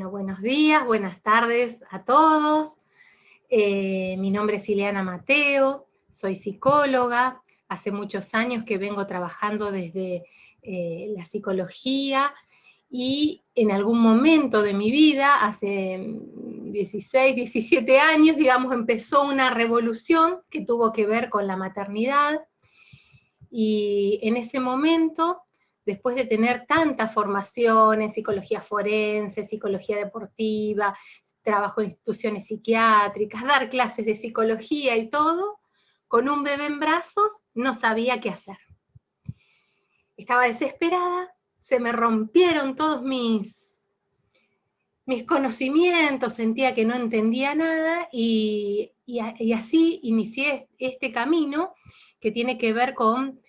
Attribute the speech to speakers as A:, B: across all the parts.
A: Bueno, buenos días, buenas tardes a todos. Mi nombre es Ileana Mateo, soy psicóloga. Hace muchos años que vengo trabajando desde la psicología y en algún momento de mi vida, hace 16, 17 años, digamos, empezó una revolución que tuvo que ver con la maternidad. Y en ese momento, después de tener tanta formación en psicología forense, psicología deportiva, trabajo en instituciones psiquiátricas, dar clases de psicología y todo, con un bebé en brazos no sabía qué hacer. Estaba desesperada, se me rompieron todos mis conocimientos, sentía que no entendía nada y así inicié este camino que tiene que ver con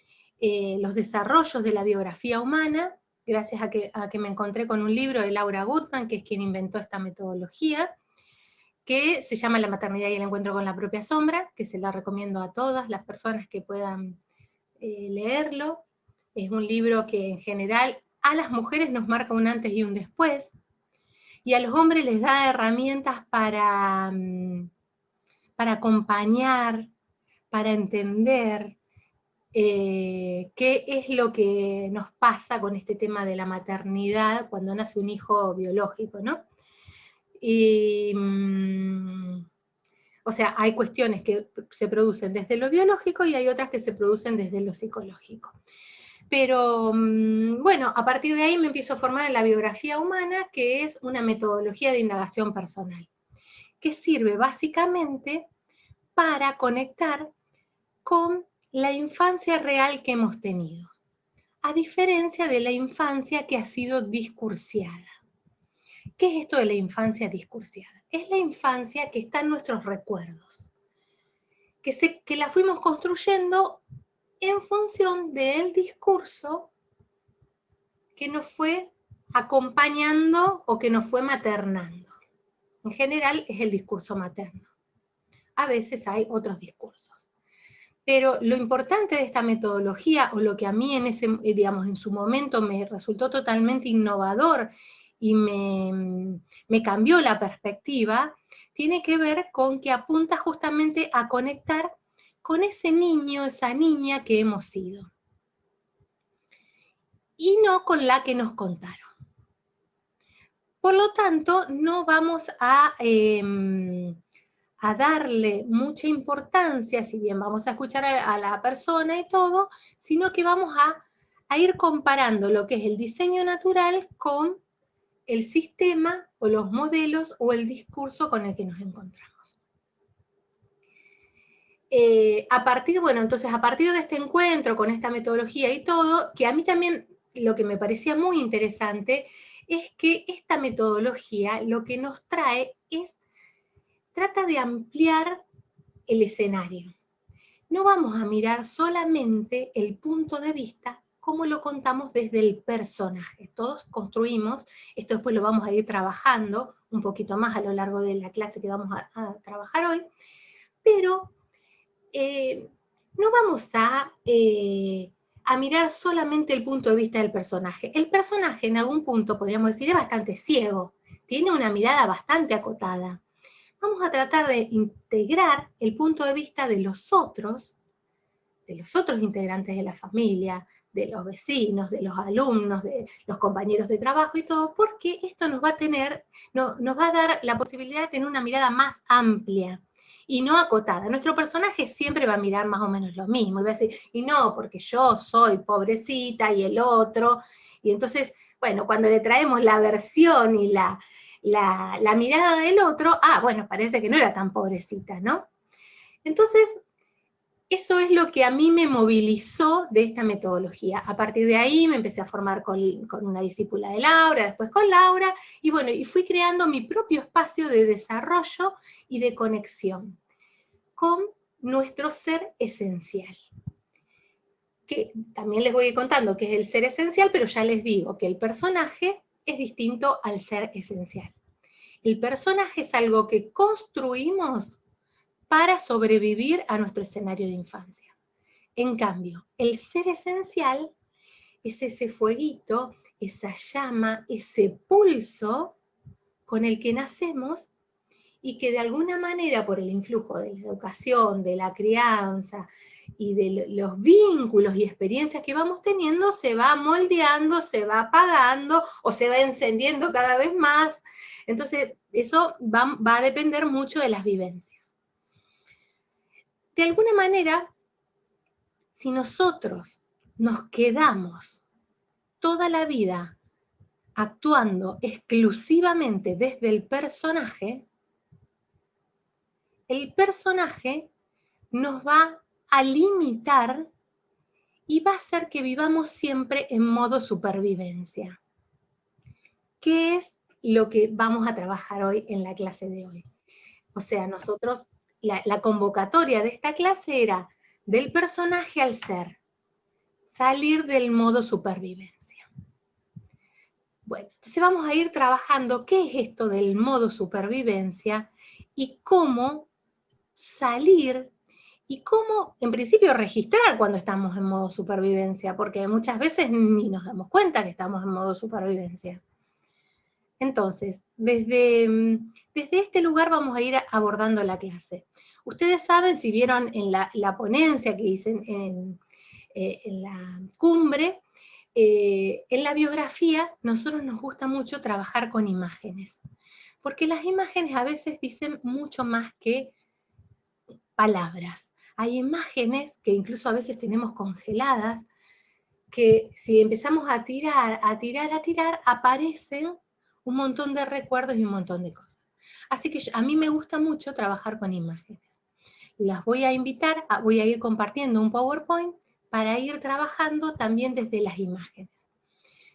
A: los desarrollos de la biografía humana, gracias a que me encontré con un libro de Laura Gutman, que es quien inventó esta metodología, que se llama La maternidad y el encuentro con la propia sombra, que se la recomiendo a todas las personas que puedan leerlo. Es un libro que en general a las mujeres nos marca un antes y un después, y a los hombres les da herramientas para acompañar, para entender qué es lo que nos pasa con este tema de la maternidad cuando nace un hijo biológico, ¿no? Y, o sea, hay cuestiones que se producen desde lo biológico y hay otras que se producen desde lo psicológico. Pero bueno, a partir de ahí me empiezo a formar en la biografía humana, que es una metodología de indagación personal, que sirve básicamente para conectar con la infancia real que hemos tenido, a diferencia de la infancia que ha sido discursiada. ¿Qué es esto de la infancia discursiada? Es la infancia que está en nuestros recuerdos, que la fuimos construyendo en función del discurso que nos fue acompañando o que nos fue maternando. En general es el discurso materno. A veces hay otros discursos. Pero lo importante de esta metodología, o lo que a mí en su momento me resultó totalmente innovador y me cambió la perspectiva, tiene que ver con que apunta justamente a conectar con ese niño, esa niña que hemos sido, y no con la que nos contaron. Por lo tanto, no vamos a darle mucha importancia, si bien vamos a escuchar a la persona y todo, sino que vamos a ir comparando lo que es el diseño natural con el sistema o los modelos o el discurso con el que nos encontramos. A partir de este encuentro con esta metodología y todo, que a mí también lo que me parecía muy interesante es que esta metodología lo que nos trae trata de ampliar el escenario. No vamos a mirar solamente el punto de vista como lo contamos desde el personaje. Todos construimos, esto después lo vamos a ir trabajando un poquito más a lo largo de la clase que vamos a trabajar hoy, pero no vamos a mirar solamente el punto de vista del personaje. El personaje en algún punto, podríamos decir, es bastante ciego, tiene una mirada bastante acotada. Vamos a tratar de integrar el punto de vista de los otros integrantes de la familia, de los vecinos, de los alumnos, de los compañeros de trabajo y todo, porque esto nos va a dar la posibilidad de tener una mirada más amplia y no acotada. Nuestro personaje siempre va a mirar más o menos lo mismo, y va a decir, y no, porque yo soy pobrecita y el otro, y entonces, bueno, cuando le traemos la versión y la mirada del otro, bueno, parece que no era tan pobrecita, ¿no? Entonces, eso es lo que a mí me movilizó de esta metodología. A partir de ahí me empecé a formar con una discípula de Laura, después con Laura, y bueno, y fui creando mi propio espacio de desarrollo y de conexión con nuestro ser esencial. Que también les voy a ir contando qué es el ser esencial, pero ya les digo que el personaje es distinto al ser esencial. El personaje es algo que construimos para sobrevivir a nuestro escenario de infancia. En cambio, el ser esencial es ese fueguito, esa llama, ese pulso con el que nacemos y que de alguna manera por el influjo de la educación, de la crianza y de los vínculos y experiencias que vamos teniendo, se va moldeando, se va apagando o se va encendiendo cada vez más. Entonces, eso va a depender mucho de las vivencias. De alguna manera, si nosotros nos quedamos toda la vida actuando exclusivamente desde el personaje nos va a limitar y va a hacer que vivamos siempre en modo supervivencia. ¿Qué es lo que vamos a trabajar hoy en la clase de hoy? O sea, nosotros, la convocatoria de esta clase era del personaje al ser, salir del modo supervivencia. Bueno, entonces vamos a ir trabajando qué es esto del modo supervivencia y cómo salir y cómo, en principio, registrar cuando estamos en modo supervivencia, porque muchas veces ni nos damos cuenta que estamos en modo supervivencia. Entonces, desde este lugar vamos a ir abordando la clase. Ustedes saben, si vieron en la ponencia que hice en la cumbre, en la biografía, nosotros nos gusta mucho trabajar con imágenes, porque las imágenes a veces dicen mucho más que palabras. Hay imágenes que incluso a veces tenemos congeladas, que si empezamos a tirar, aparecen un montón de recuerdos y un montón de cosas. Así que a mí me gusta mucho trabajar con imágenes. Las voy a invitar, voy a ir compartiendo un PowerPoint para ir trabajando también desde las imágenes.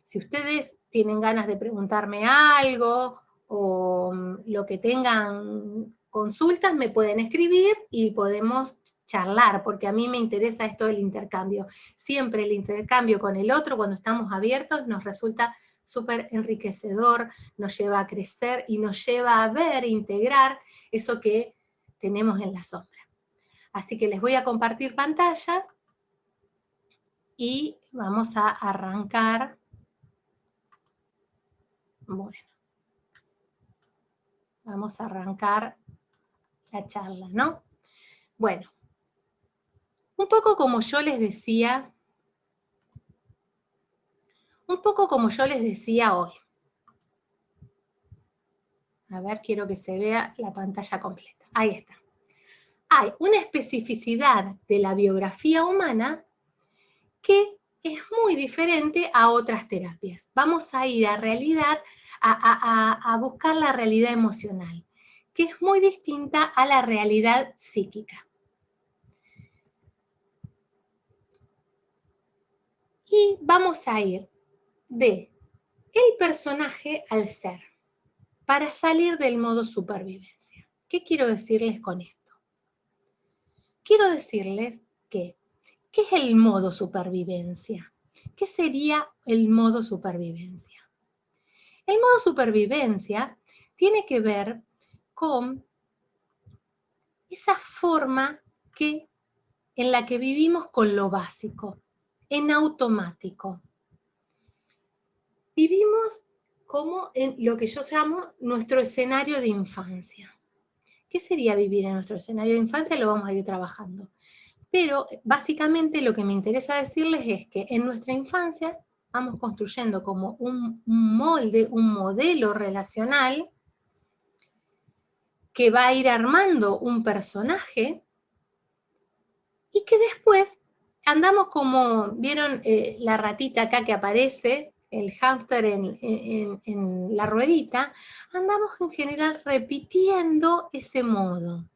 A: Si ustedes tienen ganas de preguntarme algo o lo que tengan consultas, me pueden escribir y podemos charlar, porque a mí me interesa esto del intercambio. Siempre el intercambio con el otro, cuando estamos abiertos, nos resulta súper enriquecedor, nos lleva a crecer y nos lleva a ver, integrar eso que tenemos en la sombra. Así que les voy a compartir pantalla y vamos a arrancar. Bueno, vamos a arrancar la charla, ¿no? Bueno, un poco como yo les decía hoy. A ver, quiero que se vea la pantalla completa. Ahí está. Hay una especificidad de la biografía humana que es muy diferente a otras terapias. Vamos a ir a buscar la realidad emocional, que es muy distinta a la realidad psíquica. Y vamos a ir de el personaje al ser, para salir del modo supervivencia. ¿Qué quiero decirles con esto? Quiero decirles que, ¿qué es el modo supervivencia? ¿Qué sería el modo supervivencia? El modo supervivencia tiene que ver con esa forma en la que vivimos con lo básico, en automático. Vivimos como en lo que yo llamo nuestro escenario de infancia. ¿Qué sería vivir en nuestro escenario de infancia? Lo vamos a ir trabajando. Pero básicamente lo que me interesa decirles es que en nuestra infancia vamos construyendo como un molde, un modelo relacional que va a ir armando un personaje y que después andamos como, ¿vieron la ratita acá que aparece? El hámster en la ruedita, andamos en general repitiendo ese modo,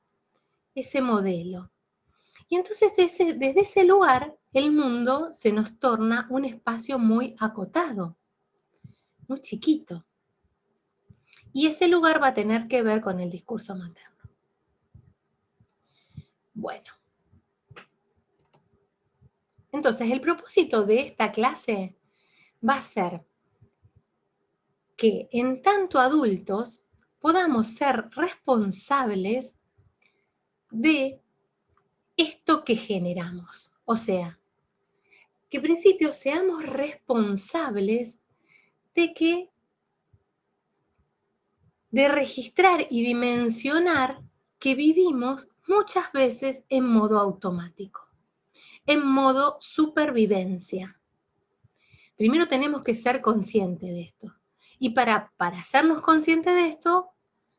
A: ese modelo. Y entonces desde ese lugar el mundo se nos torna un espacio muy acotado, muy chiquito. Y ese lugar va a tener que ver con el discurso materno. Bueno. Entonces el propósito de esta clase va a ser que en tanto adultos podamos ser responsables de esto que generamos. O sea, que en principio seamos responsables de que de registrar y dimensionar que vivimos muchas veces en modo automático, en modo supervivencia. Primero tenemos que ser conscientes de esto. Y para hacernos conscientes de esto,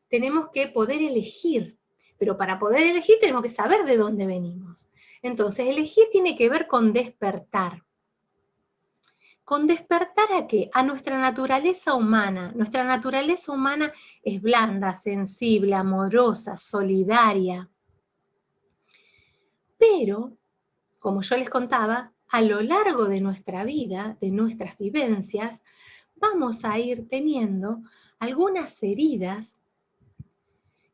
A: tenemos que poder elegir. Pero para poder elegir tenemos que saber de dónde venimos. Entonces, elegir tiene que ver con despertar. ¿Con despertar a qué? A nuestra naturaleza humana. Nuestra naturaleza humana es blanda, sensible, amorosa, solidaria. Pero, como yo les contaba, a lo largo de nuestra vida, de nuestras vivencias, vamos a ir teniendo algunas heridas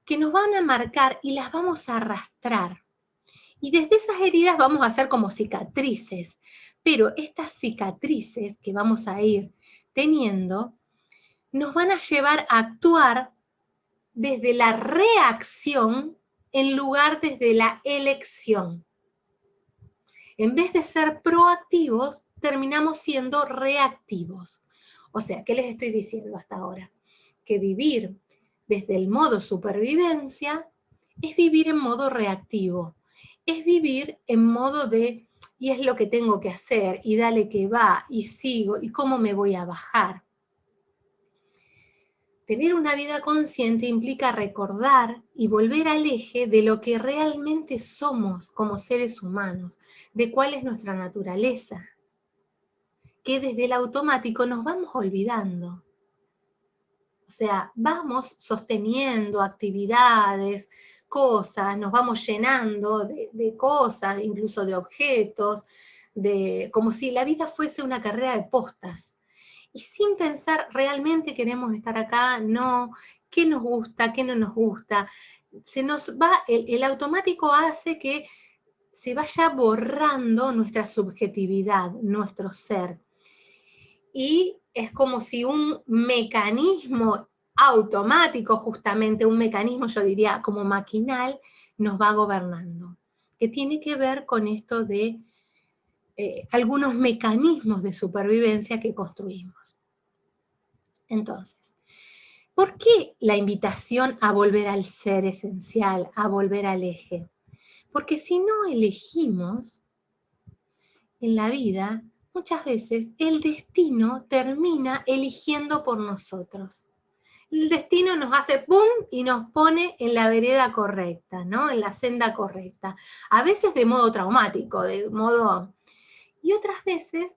A: que nos van a marcar y las vamos a arrastrar. Y desde esas heridas vamos a hacer como cicatrices, pero estas cicatrices que vamos a ir teniendo nos van a llevar a actuar desde la reacción en lugar desde la elección. En vez de ser proactivos, terminamos siendo reactivos. O sea, ¿qué les estoy diciendo hasta ahora? Que vivir desde el modo supervivencia es vivir en modo reactivo. Es vivir en modo de, y es lo que tengo que hacer, y dale que va, y sigo, y cómo me voy a bajar. Tener una vida consciente implica recordar y volver al eje de lo que realmente somos como seres humanos, de cuál es nuestra naturaleza, que desde el automático nos vamos olvidando. O sea, vamos sosteniendo actividades, cosas, nos vamos llenando de cosas, incluso de objetos, como si la vida fuese una carrera de postas. Y sin pensar, ¿realmente queremos estar acá? No. ¿Qué nos gusta? ¿Qué no nos gusta? Se nos va, el automático hace que se vaya borrando nuestra subjetividad, nuestro ser. Y es como si un mecanismo automático, justamente un mecanismo, yo diría, como maquinal, nos va gobernando, que tiene que ver con esto de algunos mecanismos de supervivencia que construimos. Entonces, ¿por qué la invitación a volver al ser esencial, a volver al eje? Porque si no elegimos en la vida, muchas veces el destino termina eligiendo por nosotros. El destino nos hace pum y nos pone en la vereda correcta, ¿no? En la senda correcta. A veces de modo traumático, de modo... Y otras veces,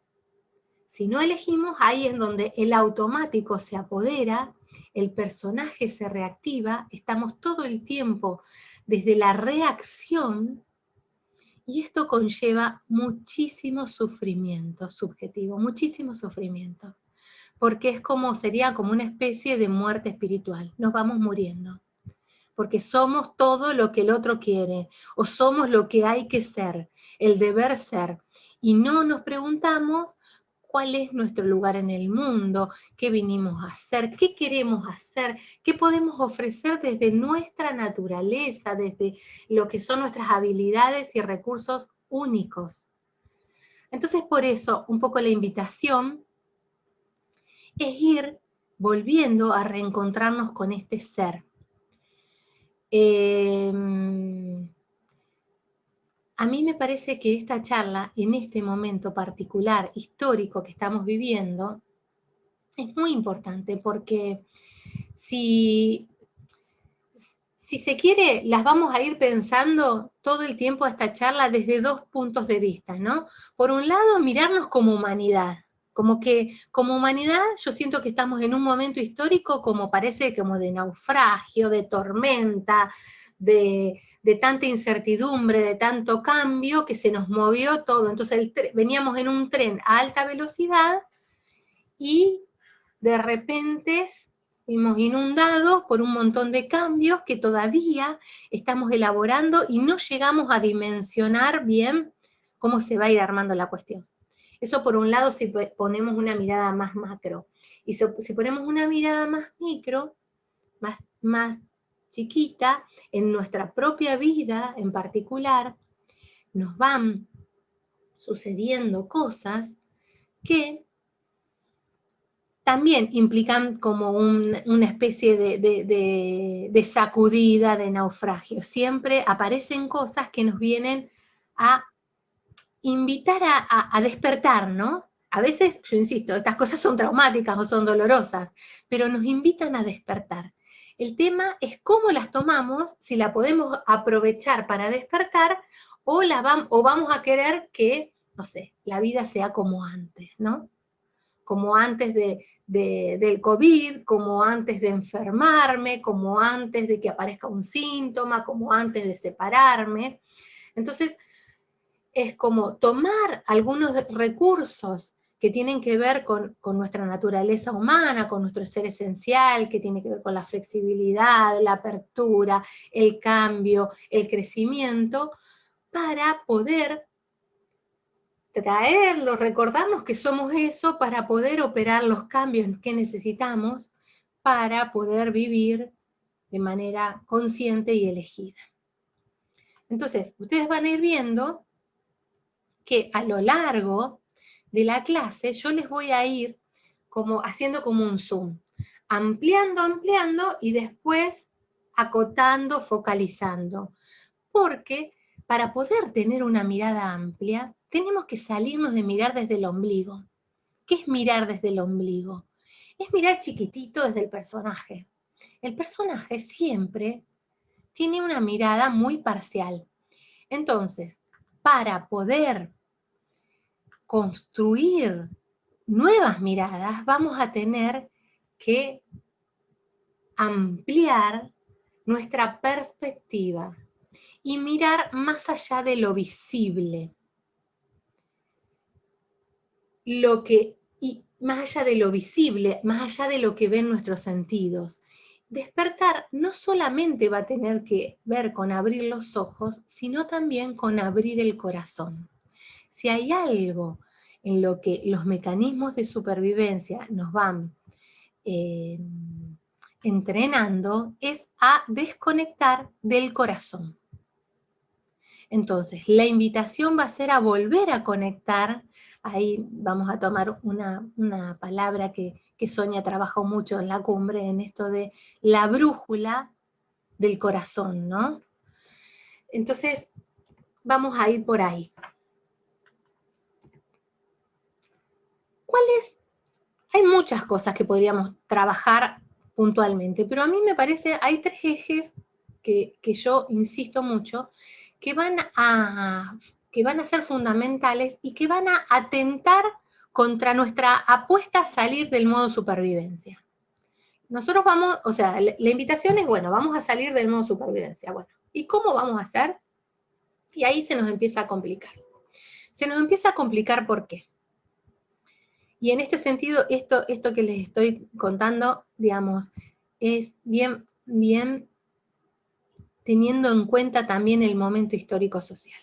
A: si no elegimos, ahí es donde el automático se apodera, el personaje se reactiva, estamos todo el tiempo desde la reacción, y esto conlleva muchísimo sufrimiento subjetivo, muchísimo sufrimiento, porque sería como una especie de muerte espiritual, nos vamos muriendo, porque somos todo lo que el otro quiere, o somos lo que hay que ser, el deber ser, y no nos preguntamos cuál es nuestro lugar en el mundo, qué vinimos a hacer, qué queremos hacer, qué podemos ofrecer desde nuestra naturaleza, desde lo que son nuestras habilidades y recursos únicos. Entonces, por eso, un poco la invitación es ir volviendo a reencontrarnos con este ser. A mí me parece que esta charla, en este momento particular, histórico que estamos viviendo, es muy importante porque si se quiere, las vamos a ir pensando todo el tiempo a esta charla desde dos puntos de vista, ¿no? Por un lado, mirarnos como humanidad, como que como humanidad yo siento que estamos en un momento histórico como parece como de naufragio, de tormenta, de tanta incertidumbre, de tanto cambio, que se nos movió todo. Entonces veníamos en un tren a alta velocidad y de repente fuimos inundados por un montón de cambios que todavía estamos elaborando y no llegamos a dimensionar bien cómo se va a ir armando la cuestión. Eso por un lado si ponemos una mirada más macro. Y si ponemos una mirada más micro, más chiquita, en nuestra propia vida en particular, nos van sucediendo cosas que también implican como una especie de sacudida, de naufragio. Siempre aparecen cosas que nos vienen a invitar a despertar, ¿no? A veces, yo insisto, estas cosas son traumáticas o son dolorosas, pero nos invitan a despertar. El tema es cómo las tomamos, si la podemos aprovechar para despertar o vamos a querer que, no sé, la vida sea como antes, ¿no? Como antes del COVID, como antes de enfermarme, como antes de que aparezca un síntoma, como antes de separarme. Entonces, es como tomar algunos recursos que tienen que ver con nuestra naturaleza humana, con nuestro ser esencial, que tiene que ver con la flexibilidad, la apertura, el cambio, el crecimiento, para poder traerlo, recordarnos que somos eso, para poder operar los cambios que necesitamos para poder vivir de manera consciente y elegida. Entonces, ustedes van a ir viendo que a lo largo de la clase yo les voy a ir como haciendo como un zoom, ampliando y después acotando, focalizando. Porque para poder tener una mirada amplia, tenemos que salirnos de mirar desde el ombligo. ¿Qué es mirar desde el ombligo? Es mirar chiquitito desde el personaje. El personaje siempre tiene una mirada muy parcial. Entonces, para poder construir nuevas miradas, vamos a tener que ampliar nuestra perspectiva y mirar más allá de lo visible. Y más allá de lo visible, más allá de lo que ven nuestros sentidos. Despertar no solamente va a tener que ver con abrir los ojos, sino también con abrir el corazón. Si hay algo en lo que los mecanismos de supervivencia nos van entrenando, es a desconectar del corazón. Entonces, la invitación va a ser a volver a conectar. Ahí vamos a tomar una palabra que Sonia trabajó mucho en la cumbre, en esto de la brújula del corazón, ¿no? Entonces, vamos a ir por ahí. Hay muchas cosas que podríamos trabajar puntualmente, pero a mí me parece, hay 3 ejes que yo insisto mucho, que van a ser fundamentales y que van a atentar contra nuestra apuesta a salir del modo supervivencia. Nosotros vamos, o sea, la invitación es, bueno, vamos a salir del modo supervivencia. Bueno, ¿y cómo vamos a hacer? Y ahí se nos empieza a complicar. Se nos empieza a complicar, ¿por qué? Y en este sentido, esto que les estoy contando, digamos, es bien teniendo en cuenta también el momento histórico social.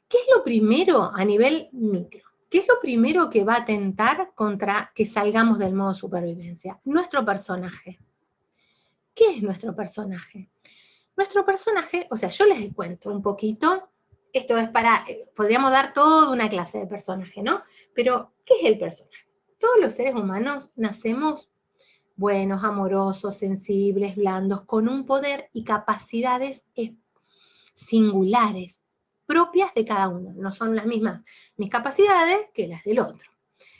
A: ¿Qué es lo primero a nivel micro? ¿Qué es lo primero que va a atentar contra que salgamos del modo supervivencia? Nuestro personaje. ¿Qué es nuestro personaje? Nuestro personaje, o sea, yo les cuento un poquito, esto es para, podríamos dar toda una clase de personaje, ¿no? Pero, ¿qué es el personaje? Todos los seres humanos nacemos buenos, amorosos, sensibles, blandos, con un poder y capacidades singulares, propias de cada uno. No son las mismas mis capacidades que las del otro.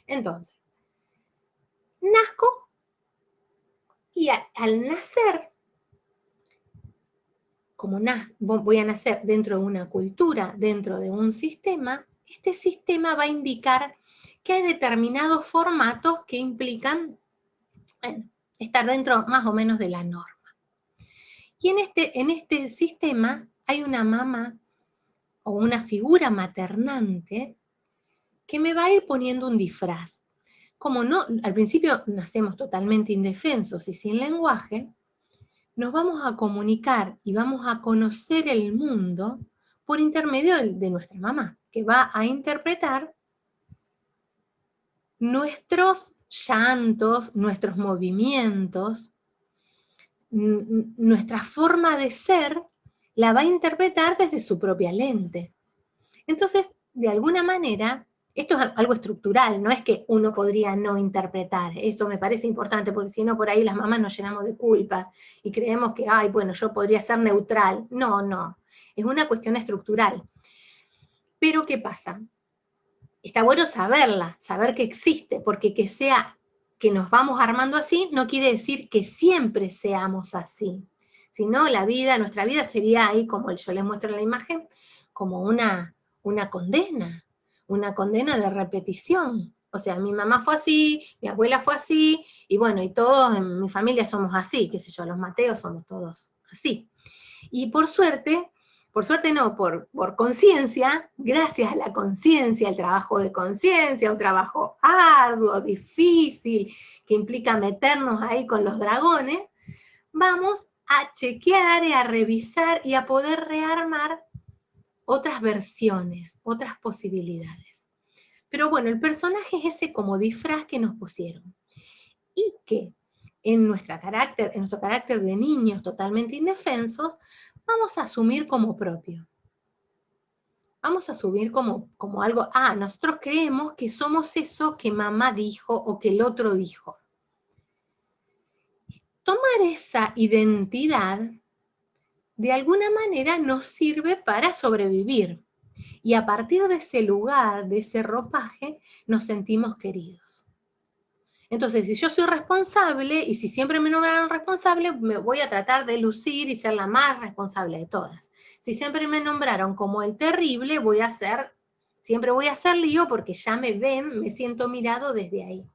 A: Entonces, nazco y al nacer, como voy a nacer dentro de una cultura, dentro de un sistema, este sistema va a indicar que hay determinados formatos que implican, bueno, estar dentro más o menos de la norma. Y en este sistema hay una mamá o una figura maternante que me va a ir poniendo un disfraz. Como no, al principio nacemos totalmente indefensos y sin lenguaje, nos vamos a comunicar y vamos a conocer el mundo por intermedio de nuestra mamá, que va a interpretar nuestros llantos, nuestros movimientos, nuestra forma de ser, la va a interpretar desde su propia lente. Entonces, de alguna manera, Esto es algo estructural, no es que uno podría no interpretar, eso me parece importante, porque si no por ahí las mamás nos llenamos de culpa y creemos que, ay, bueno, yo podría ser neutral. No, no, es una cuestión estructural. Pero ¿qué pasa? Está bueno saberla, saber que existe, porque que nos vamos armando así, no quiere decir que siempre seamos así. Si no, nuestra vida sería ahí, como yo les muestro en la imagen, como una condena de repetición. O sea, mi mamá fue así, mi abuela fue así, y bueno, y todos en mi familia somos así, qué sé yo, los Mateos somos todos así. Y por suerte no, por conciencia, gracias a la conciencia, al trabajo de conciencia, un trabajo arduo, difícil, que implica meternos ahí con los dragones, vamos a chequear y a revisar y a poder rearmar otras versiones, otras posibilidades. Pero bueno, el personaje es ese como disfraz que nos pusieron. Y que en nuestro carácter de niños totalmente indefensos, vamos a asumir como propio. Vamos a asumir como algo, nosotros creemos que somos eso que mamá dijo o que el otro dijo. Tomar esa identidad, de alguna manera, nos sirve para sobrevivir. Y a partir de ese lugar, de ese ropaje, nos sentimos queridos. Entonces, si yo soy responsable, y si siempre me nombraron responsable, me voy a tratar de lucir y ser la más responsable de todas. Si siempre me nombraron como el terrible, siempre voy a hacer lío porque ya me ven, me siento mirado desde ahí.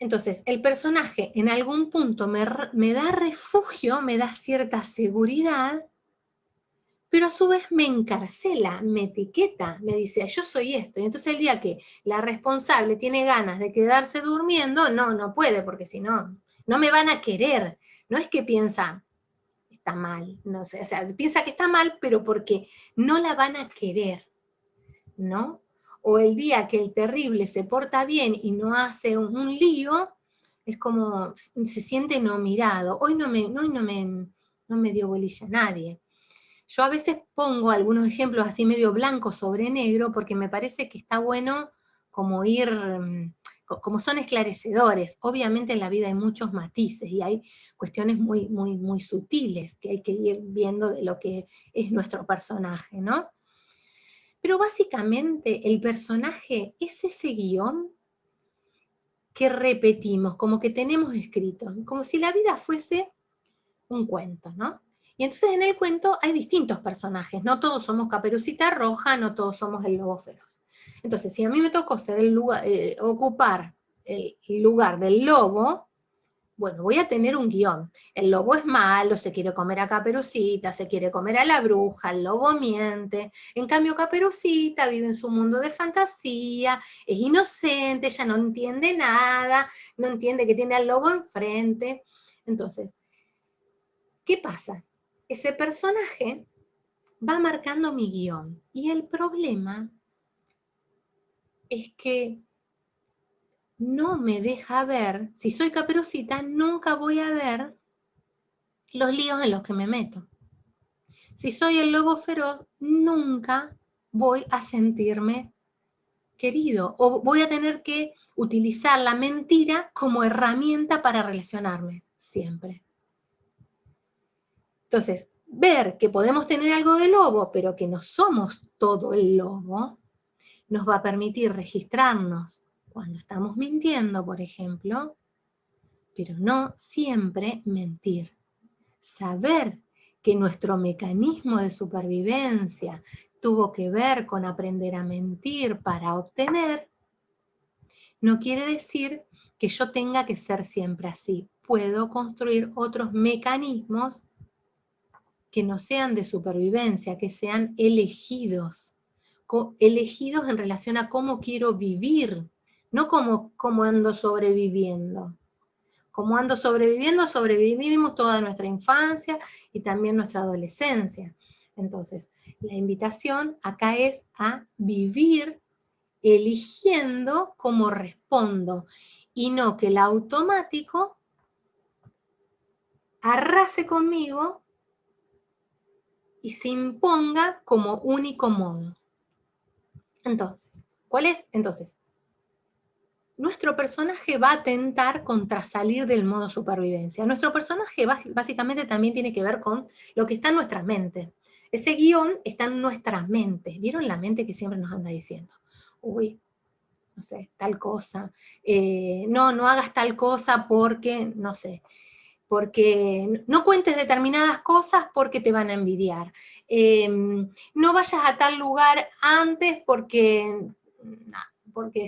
A: Entonces, el personaje en algún punto me da refugio, me da cierta seguridad, pero a su vez me encarcela, me etiqueta, me dice, yo soy esto. Y entonces el día que la responsable tiene ganas de quedarse durmiendo, no puede, porque si no, no me van a querer. No es que piensa, está mal, no sé, o sea, piensa que está mal, pero porque no la van a querer, ¿no? O el día que el terrible se porta bien y no hace un lío, es como, se siente no mirado. Hoy no me dio bolilla a nadie. Yo a veces pongo algunos ejemplos así medio blanco sobre negro porque me parece que está bueno como como son esclarecedores. Obviamente en la vida hay muchos matices y hay cuestiones muy, muy, muy sutiles que hay que ir viendo de lo que es nuestro personaje, ¿no? Pero básicamente el personaje es ese guión que repetimos, como que tenemos escrito, como si la vida fuese un cuento, ¿no? Y entonces en el cuento hay distintos personajes, no todos somos Caperucita Roja, no todos somos el lobo feroz. Entonces, si a mí me tocó ocupar el lugar del lobo, bueno, voy a tener un guión. El lobo es malo, se quiere comer a Caperucita, se quiere comer a la bruja, el lobo miente. En cambio, Caperucita vive en su mundo de fantasía, es inocente, ella no entiende nada, no entiende que tiene al lobo enfrente. Entonces, ¿qué pasa? Ese personaje va marcando mi guión. Y el problema es que no me deja ver, si soy Caperucita, nunca voy a ver los líos en los que me meto. Si soy el lobo feroz, nunca voy a sentirme querido o voy a tener que utilizar la mentira como herramienta para relacionarme, siempre. Entonces, ver que podemos tener algo de lobo, pero que no somos todo el lobo, nos va a permitir registrarnos cuando estamos mintiendo, por ejemplo, pero no siempre mentir. Saber que nuestro mecanismo de supervivencia tuvo que ver con aprender a mentir para obtener, no quiere decir que yo tenga que ser siempre así. Puedo construir otros mecanismos que no sean de supervivencia, que sean elegidos en relación a cómo quiero vivir, no como ando sobreviviendo. Como ando sobreviviendo, sobrevivimos toda nuestra infancia y también nuestra adolescencia. Entonces, la invitación acá es a vivir eligiendo cómo respondo y no que el automático arrase conmigo y se imponga como único modo. Entonces, ¿cuál es? Entonces, nuestro personaje va a atentar contra salir del modo supervivencia. Nuestro personaje básicamente también tiene que ver con lo que está en nuestra mente. Ese guión está en nuestra mente. ¿Vieron la mente que siempre nos anda diciendo? Uy, no sé, tal cosa. No hagas tal cosa porque, no sé, porque no cuentes determinadas cosas porque te van a envidiar. No vayas a tal lugar antes porque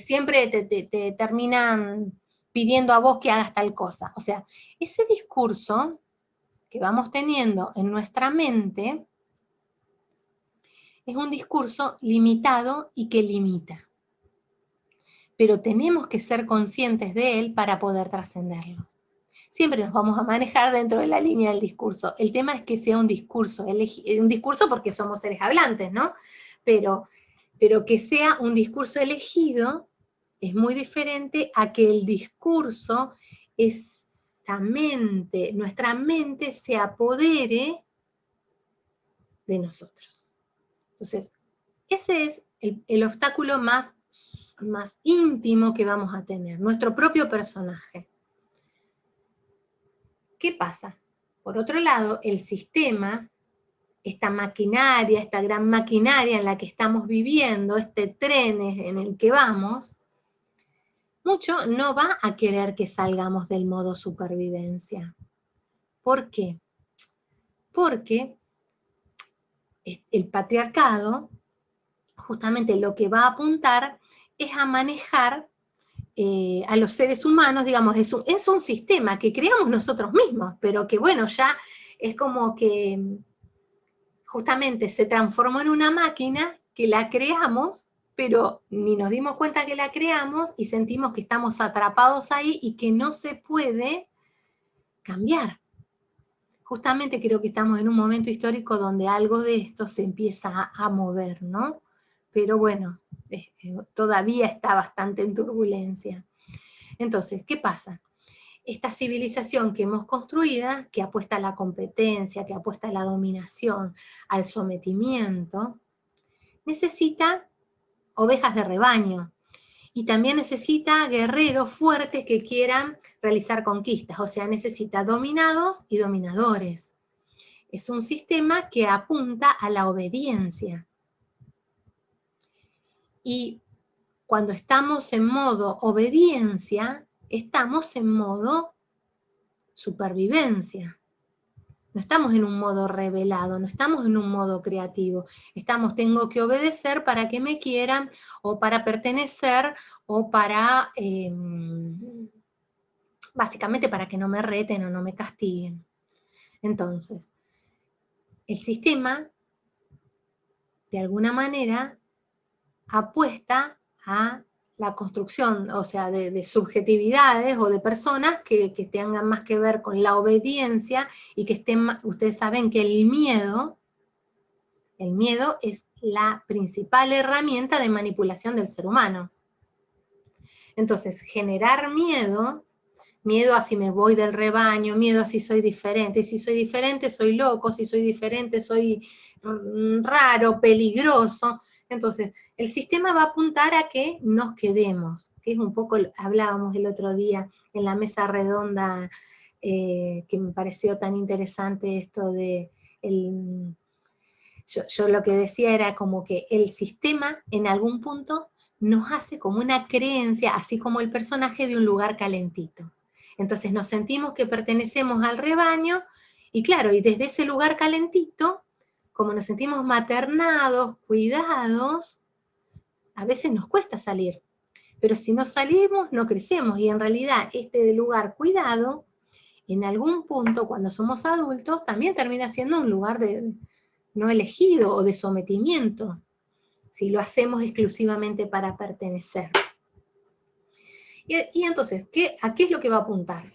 A: siempre te terminan pidiendo a vos que hagas tal cosa. O sea, ese discurso que vamos teniendo en nuestra mente es un discurso limitado y que limita. Pero tenemos que ser conscientes de él para poder trascenderlo. Siempre nos vamos a manejar dentro de la línea del discurso. El tema es que sea un discurso porque somos seres hablantes, ¿no? Pero que sea un discurso elegido es muy diferente a que el discurso, nuestra mente se apodere de nosotros. Entonces, ese es el obstáculo más íntimo que vamos a tener, nuestro propio personaje. ¿Qué pasa? Por otro lado, el sistema, esta maquinaria, esta gran maquinaria en la que estamos viviendo, este tren en el que vamos, mucho no va a querer que salgamos del modo supervivencia. ¿Por qué? Porque el patriarcado justamente lo que va a apuntar es a manejar a los seres humanos, digamos, es un sistema que creamos nosotros mismos, pero que bueno, ya es como que justamente se transformó en una máquina que la creamos, pero ni nos dimos cuenta que la creamos y sentimos que estamos atrapados ahí y que no se puede cambiar. Justamente creo que estamos en un momento histórico donde algo de esto se empieza a mover, ¿no? Pero bueno, todavía está bastante en turbulencia. Entonces, ¿qué pasa? Esta civilización que hemos construido, que apuesta a la competencia, que apuesta a la dominación, al sometimiento, necesita ovejas de rebaño y también necesita guerreros fuertes que quieran realizar conquistas, o sea, necesita dominados y dominadores. Es un sistema que apunta a la obediencia. Y cuando estamos en modo obediencia, estamos en modo supervivencia. No estamos en un modo revelado, no estamos en un modo creativo. Tengo que obedecer para que me quieran, o para pertenecer, o para, básicamente para que no me reten o no me castiguen. Entonces, el sistema, de alguna manera, apuesta a la construcción, o sea, de subjetividades o de personas que tengan más que ver con la obediencia y que ustedes saben que el miedo es la principal herramienta de manipulación del ser humano. Entonces, generar miedo a si me voy del rebaño, miedo a si soy diferente soy loco, si soy diferente soy raro, peligroso. Entonces, el sistema va a apuntar a que nos quedemos, que es un poco, hablábamos el otro día en la mesa redonda, que me pareció tan interesante esto de, yo lo que decía era como que el sistema en algún punto nos hace como una creencia, así como el personaje de un lugar calentito. Entonces nos sentimos que pertenecemos al rebaño, y claro, y desde ese lugar calentito, como nos sentimos maternados, cuidados, a veces nos cuesta salir. Pero si no salimos, no crecemos, y en realidad este lugar cuidado, en algún punto, cuando somos adultos, también termina siendo un lugar no elegido o de sometimiento, si lo hacemos exclusivamente para pertenecer. Y entonces, ¿a qué es lo que va a apuntar?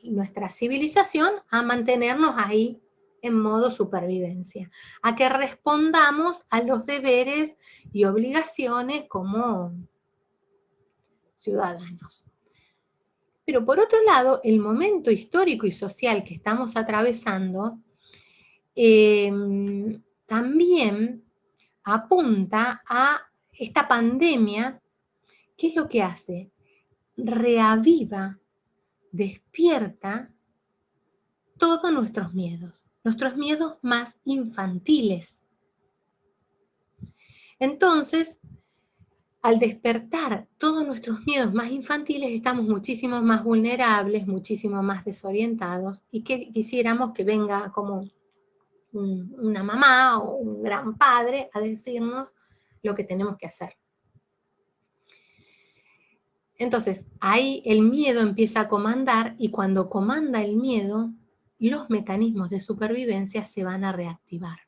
A: Nuestra civilización a mantenernos ahí en modo supervivencia, a que respondamos a los deberes y obligaciones como ciudadanos. Pero por otro lado, el momento histórico y social que estamos atravesando también apunta a esta pandemia. ¿Qué es lo que hace? Reaviva, despierta todos nuestros miedos más infantiles. Entonces, al despertar todos nuestros miedos más infantiles, estamos muchísimo más vulnerables, muchísimo más desorientados, y que quisiéramos que venga como una mamá o un gran padre a decirnos lo que tenemos que hacer. Entonces, ahí el miedo empieza a comandar, y cuando comanda el miedo, los mecanismos de supervivencia se van a reactivar.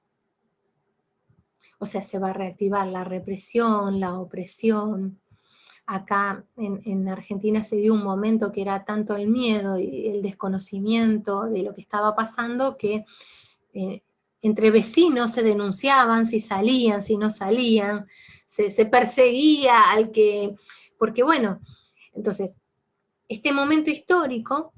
A: O sea, se va a reactivar la represión, la opresión. Acá en Argentina se dio un momento que era tanto el miedo y el desconocimiento de lo que estaba pasando que entre vecinos se denunciaban si salían, si no salían, se perseguía al que... Porque bueno, entonces, este momento histórico,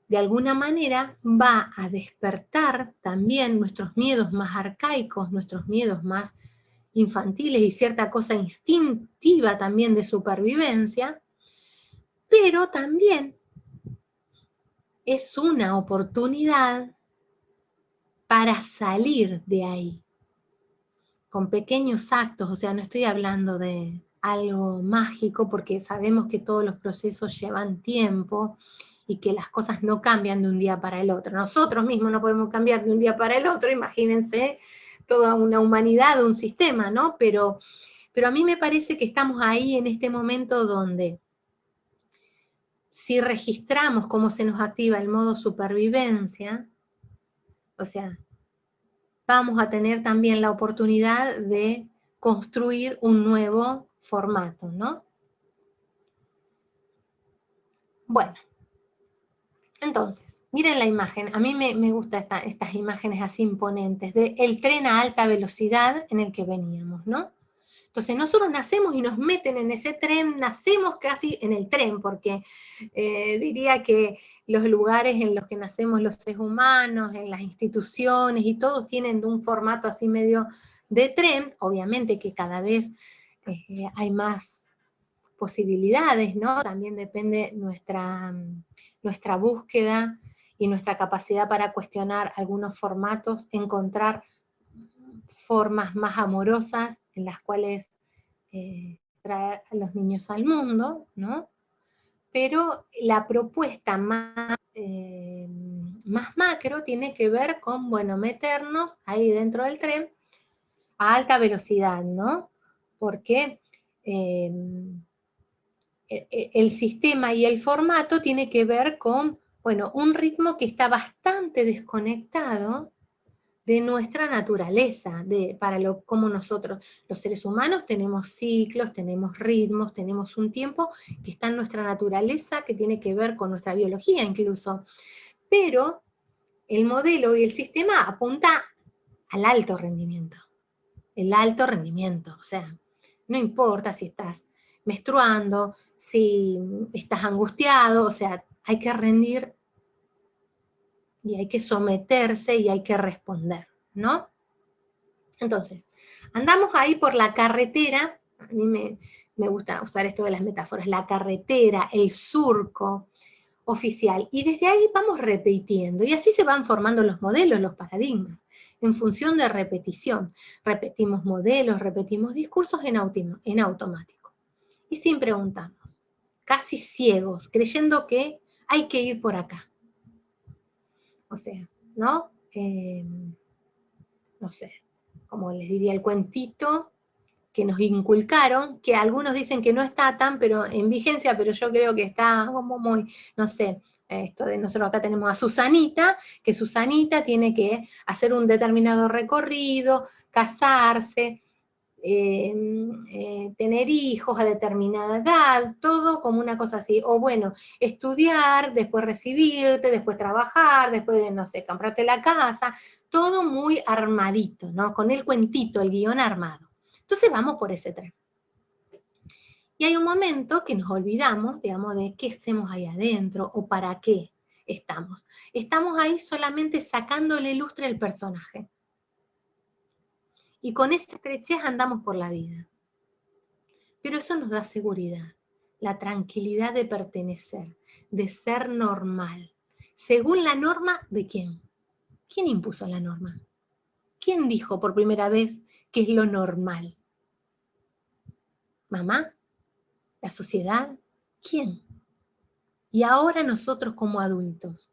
A: de alguna manera, va a despertar también nuestros miedos más arcaicos, nuestros miedos más infantiles y cierta cosa instintiva también de supervivencia, pero también es una oportunidad para salir de ahí, con pequeños actos. O sea, no estoy hablando de algo mágico, porque sabemos que todos los procesos llevan tiempo y que las cosas no cambian de un día para el otro. Nosotros mismos no podemos cambiar de un día para el otro, imagínense toda una humanidad, un sistema, ¿no? Pero a mí me parece que estamos ahí en este momento donde, si registramos cómo se nos activa el modo supervivencia, o sea, vamos a tener también la oportunidad de construir un nuevo formato, ¿no? Bueno, entonces, miren la imagen. A mí me gustan estas imágenes así imponentes, de el tren a alta velocidad en el que veníamos, ¿no? Entonces nosotros nacemos y nos meten en ese tren, nacemos casi en el tren, porque diría que los lugares en los que nacemos los seres humanos, en las instituciones y todos tienen un formato así medio de tren. Obviamente que cada vez hay más posibilidades, ¿no? También depende nuestra búsqueda y nuestra capacidad para cuestionar algunos formatos, encontrar formas más amorosas en las cuales traer a los niños al mundo, ¿no? Pero la propuesta más macro tiene que ver con, bueno, meternos ahí dentro del tren a alta velocidad, ¿no? Porque el sistema y el formato tiene que ver con, bueno, un ritmo que está bastante desconectado de nuestra naturaleza, como nosotros, los seres humanos, tenemos ciclos, tenemos ritmos, tenemos un tiempo que está en nuestra naturaleza, que tiene que ver con nuestra biología incluso. Pero el modelo y el sistema apunta al alto rendimiento. El alto rendimiento, o sea, no importa si estás menstruando, si estás angustiado, o sea, hay que rendir y hay que someterse y hay que responder, ¿no? Entonces, andamos ahí por la carretera, a mí me gusta usar esto de las metáforas, la carretera, el surco oficial, y desde ahí vamos repitiendo, y así se van formando los modelos, los paradigmas, en función de repetición. Repetimos modelos, repetimos discursos en automático, y sin preguntarnos, casi ciegos, creyendo que hay que ir por acá. O sea, ¿no? No sé, como les diría el cuentito que nos inculcaron, que algunos dicen que no está tan pero en vigencia, pero yo creo que está como muy, no sé, esto de nosotros acá tenemos a Susanita, que Susanita tiene que hacer un determinado recorrido, casarse, tener hijos a determinada edad, todo como una cosa así, o bueno, estudiar, después recibirte, después trabajar, después, no sé, comprarte la casa, todo muy armadito, ¿no? Con el cuentito, el guión armado. Entonces vamos por ese tren. Y hay un momento que nos olvidamos, digamos, de qué hacemos ahí adentro, o para qué. estamos. Estamos ahí solamente sacándole lustre al personaje. Y con esa estrechez andamos por la vida. Pero eso nos da seguridad, la tranquilidad de pertenecer, de ser normal. Según la norma, ¿de quién? ¿Quién impuso la norma? ¿Quién dijo por primera vez qué es lo normal? ¿Mamá? ¿La sociedad? ¿Quién? Y ahora nosotros como adultos,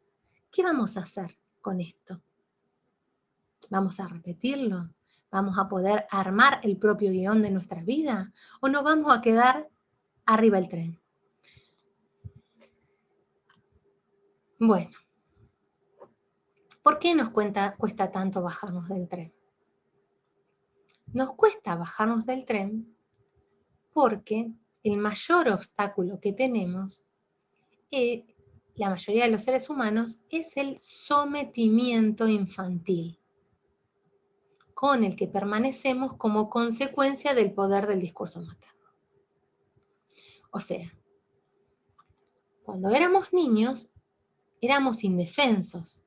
A: ¿qué vamos a hacer con esto? ¿Vamos a repetirlo? ¿Vamos a poder armar el propio guión de nuestra vida? ¿O nos vamos a quedar arriba del tren? Bueno, ¿por qué nos cuesta tanto bajarnos del tren? Nos cuesta bajarnos del tren porque el mayor obstáculo que tenemos, la mayoría de los seres humanos, es el sometimiento infantil, con el que permanecemos como consecuencia del poder del discurso materno. O sea, cuando éramos niños, éramos indefensos,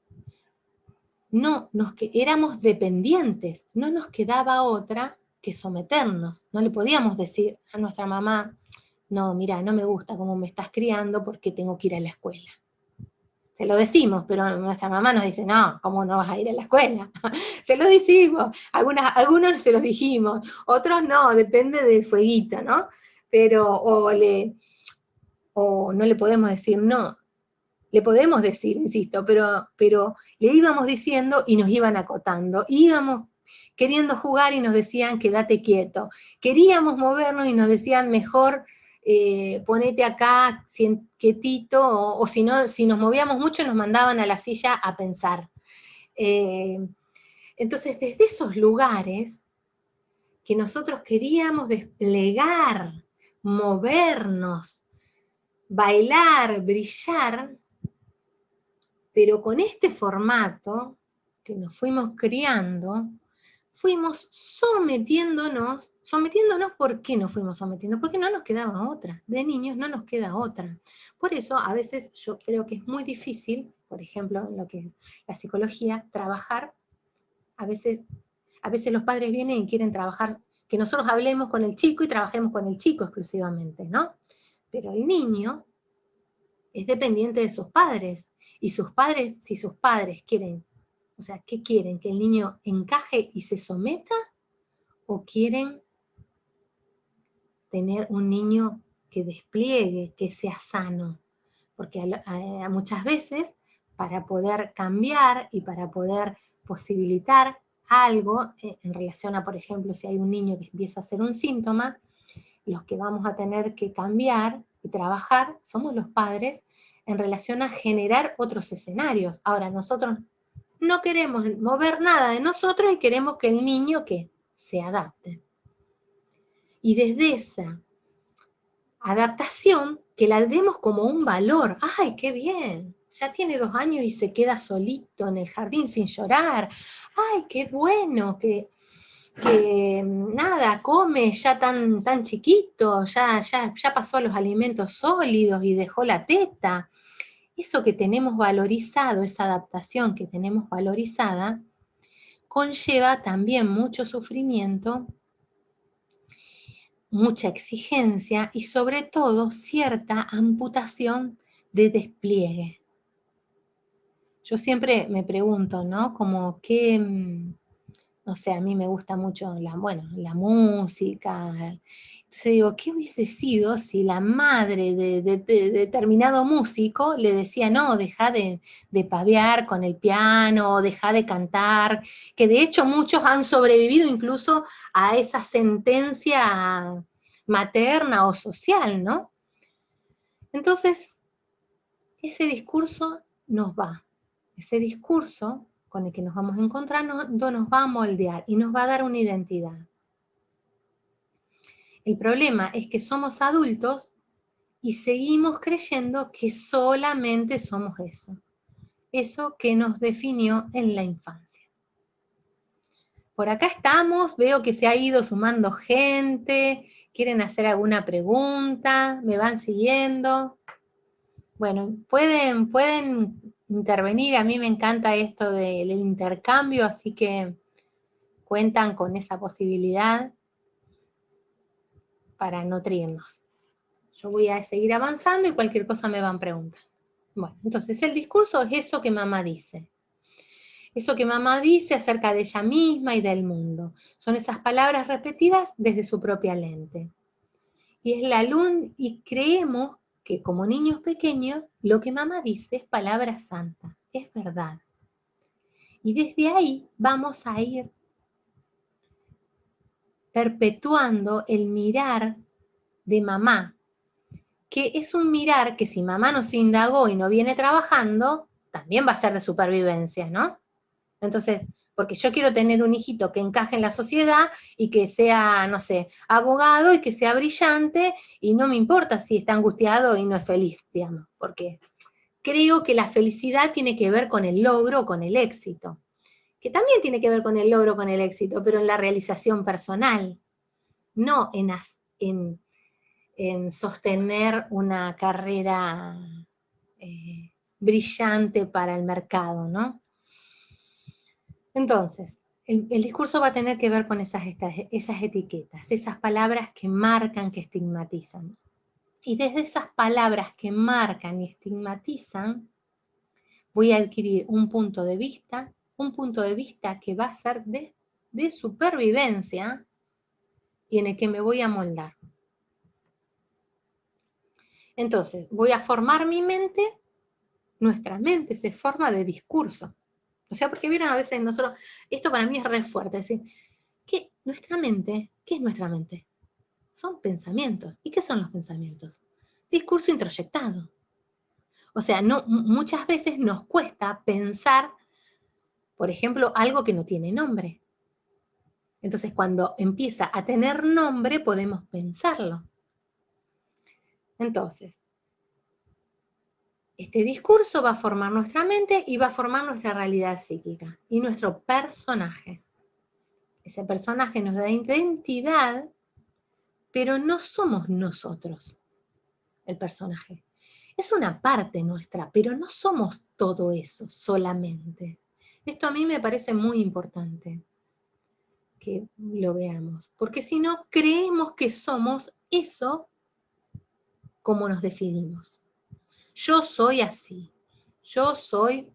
A: éramos dependientes, no nos quedaba otra que someternos. No le podíamos decir a nuestra mamá, no, mira, no me gusta cómo me estás criando porque tengo que ir a la escuela. Se lo decimos, pero nuestra mamá nos dice, no, ¿cómo no vas a ir a la escuela? Se lo decimos, algunos se los dijimos, otros no, depende del fueguito, ¿no? Pero, o no le podemos decir no. Le podemos decir, insisto, pero le íbamos diciendo y nos iban acotando. Íbamos queriendo jugar y nos decían, quédate quieto. Queríamos movernos y nos decían, mejor ponete acá quietito, o si no, si nos movíamos mucho nos mandaban a la silla a pensar. Entonces, desde esos lugares que nosotros queríamos desplegar, movernos, bailar, brillar, pero con este formato que nos fuimos criando, fuimos sometiéndonos. ¿Por qué nos fuimos sometiendo? Porque no nos quedaba otra. De niños no nos queda otra. Por eso a veces yo creo que es muy difícil, por ejemplo, en lo que es la psicología, trabajar. A veces los padres vienen y quieren trabajar, que nosotros hablemos con el chico y trabajemos con el chico exclusivamente, ¿no? Pero el niño es dependiente de sus padres. Y si sus padres quieren, o sea, ¿qué quieren? ¿Que el niño encaje y se someta? ¿O quieren tener un niño que despliegue, que sea sano? Porque muchas veces, para poder cambiar y para poder posibilitar algo, en relación a, por ejemplo, si hay un niño que empieza a hacer un síntoma, los que vamos a tener que cambiar y trabajar somos los padres en relación a generar otros escenarios. Ahora, nosotros no queremos mover nada de nosotros y queremos que el niño que se adapte. Y desde esa adaptación, que la demos como un valor. ¡Ay, qué bien! Ya tiene 2 años y se queda solito en el jardín sin llorar. ¡Ay, qué bueno! Que nada, come ya tan chiquito, ya pasó a los alimentos sólidos y dejó la teta. Eso que tenemos valorizado, esa adaptación que tenemos valorizada, conlleva también mucho sufrimiento, mucha exigencia y sobre todo cierta amputación de despliegue. Yo siempre me pregunto, ¿no? Como que, no sé, a mí me gusta mucho la música. Entonces digo, ¿qué hubiese sido si la madre de determinado músico le decía, no, deja de pavear con el piano, deja de cantar? Que de hecho muchos han sobrevivido incluso a esa sentencia materna o social, ¿no? Entonces, ese discurso nos va. Ese discurso con el que nos vamos a encontrar nos va a moldear y nos va a dar una identidad. El problema es que somos adultos y seguimos creyendo que solamente somos eso que nos definió en la infancia. Por acá estamos, veo que se ha ido sumando gente, quieren hacer alguna pregunta, me van siguiendo. Bueno, pueden intervenir, a mí me encanta esto del intercambio, así que cuentan con esa posibilidad para nutrirnos. Yo voy a seguir avanzando y cualquier cosa me van preguntando. Bueno, entonces el discurso es eso que mamá dice. Eso que mamá dice acerca de ella misma y del mundo. Son esas palabras repetidas desde su propia lente. Y es la luz, y creemos que como niños pequeños, lo que mamá dice es palabra santa, es verdad. Y desde ahí vamos a ir perpetuando el mirar de mamá, que es un mirar que si mamá no se indagó y no viene trabajando, también va a ser de supervivencia, ¿no? Entonces, porque yo quiero tener un hijito que encaje en la sociedad y que sea, no sé, abogado y que sea brillante, y no me importa si está angustiado y no es feliz, digamos, porque creo que la felicidad tiene que ver con el logro, con el éxito, que también tiene que ver con el logro, con el éxito, pero en la realización personal, no en sostener una carrera brillante para el mercado, ¿no? Entonces, el discurso va a tener que ver con esas etiquetas, esas palabras que marcan, que estigmatizan. Y desde esas palabras que marcan y estigmatizan, voy a adquirir un punto de vista que va a ser de supervivencia y en el que me voy a moldar. Entonces, voy a formar mi mente, nuestra mente se forma de discurso. O sea, porque vieron a veces nosotros, esto para mí es re fuerte, es decir, que nuestra mente, ¿qué es nuestra mente? Son pensamientos. ¿Y qué son los pensamientos? Discurso introyectado. O sea, muchas veces nos cuesta pensar, por ejemplo, algo que no tiene nombre. Entonces, cuando empieza a tener nombre, podemos pensarlo. Entonces, este discurso va a formar nuestra mente y va a formar nuestra realidad psíquica y nuestro personaje. Ese personaje nos da identidad, pero no somos nosotros el personaje. Es una parte nuestra, pero no somos todo eso solamente. Esto a mí me parece muy importante que lo veamos, porque si no, creemos que somos eso como nos definimos. Yo soy así, yo soy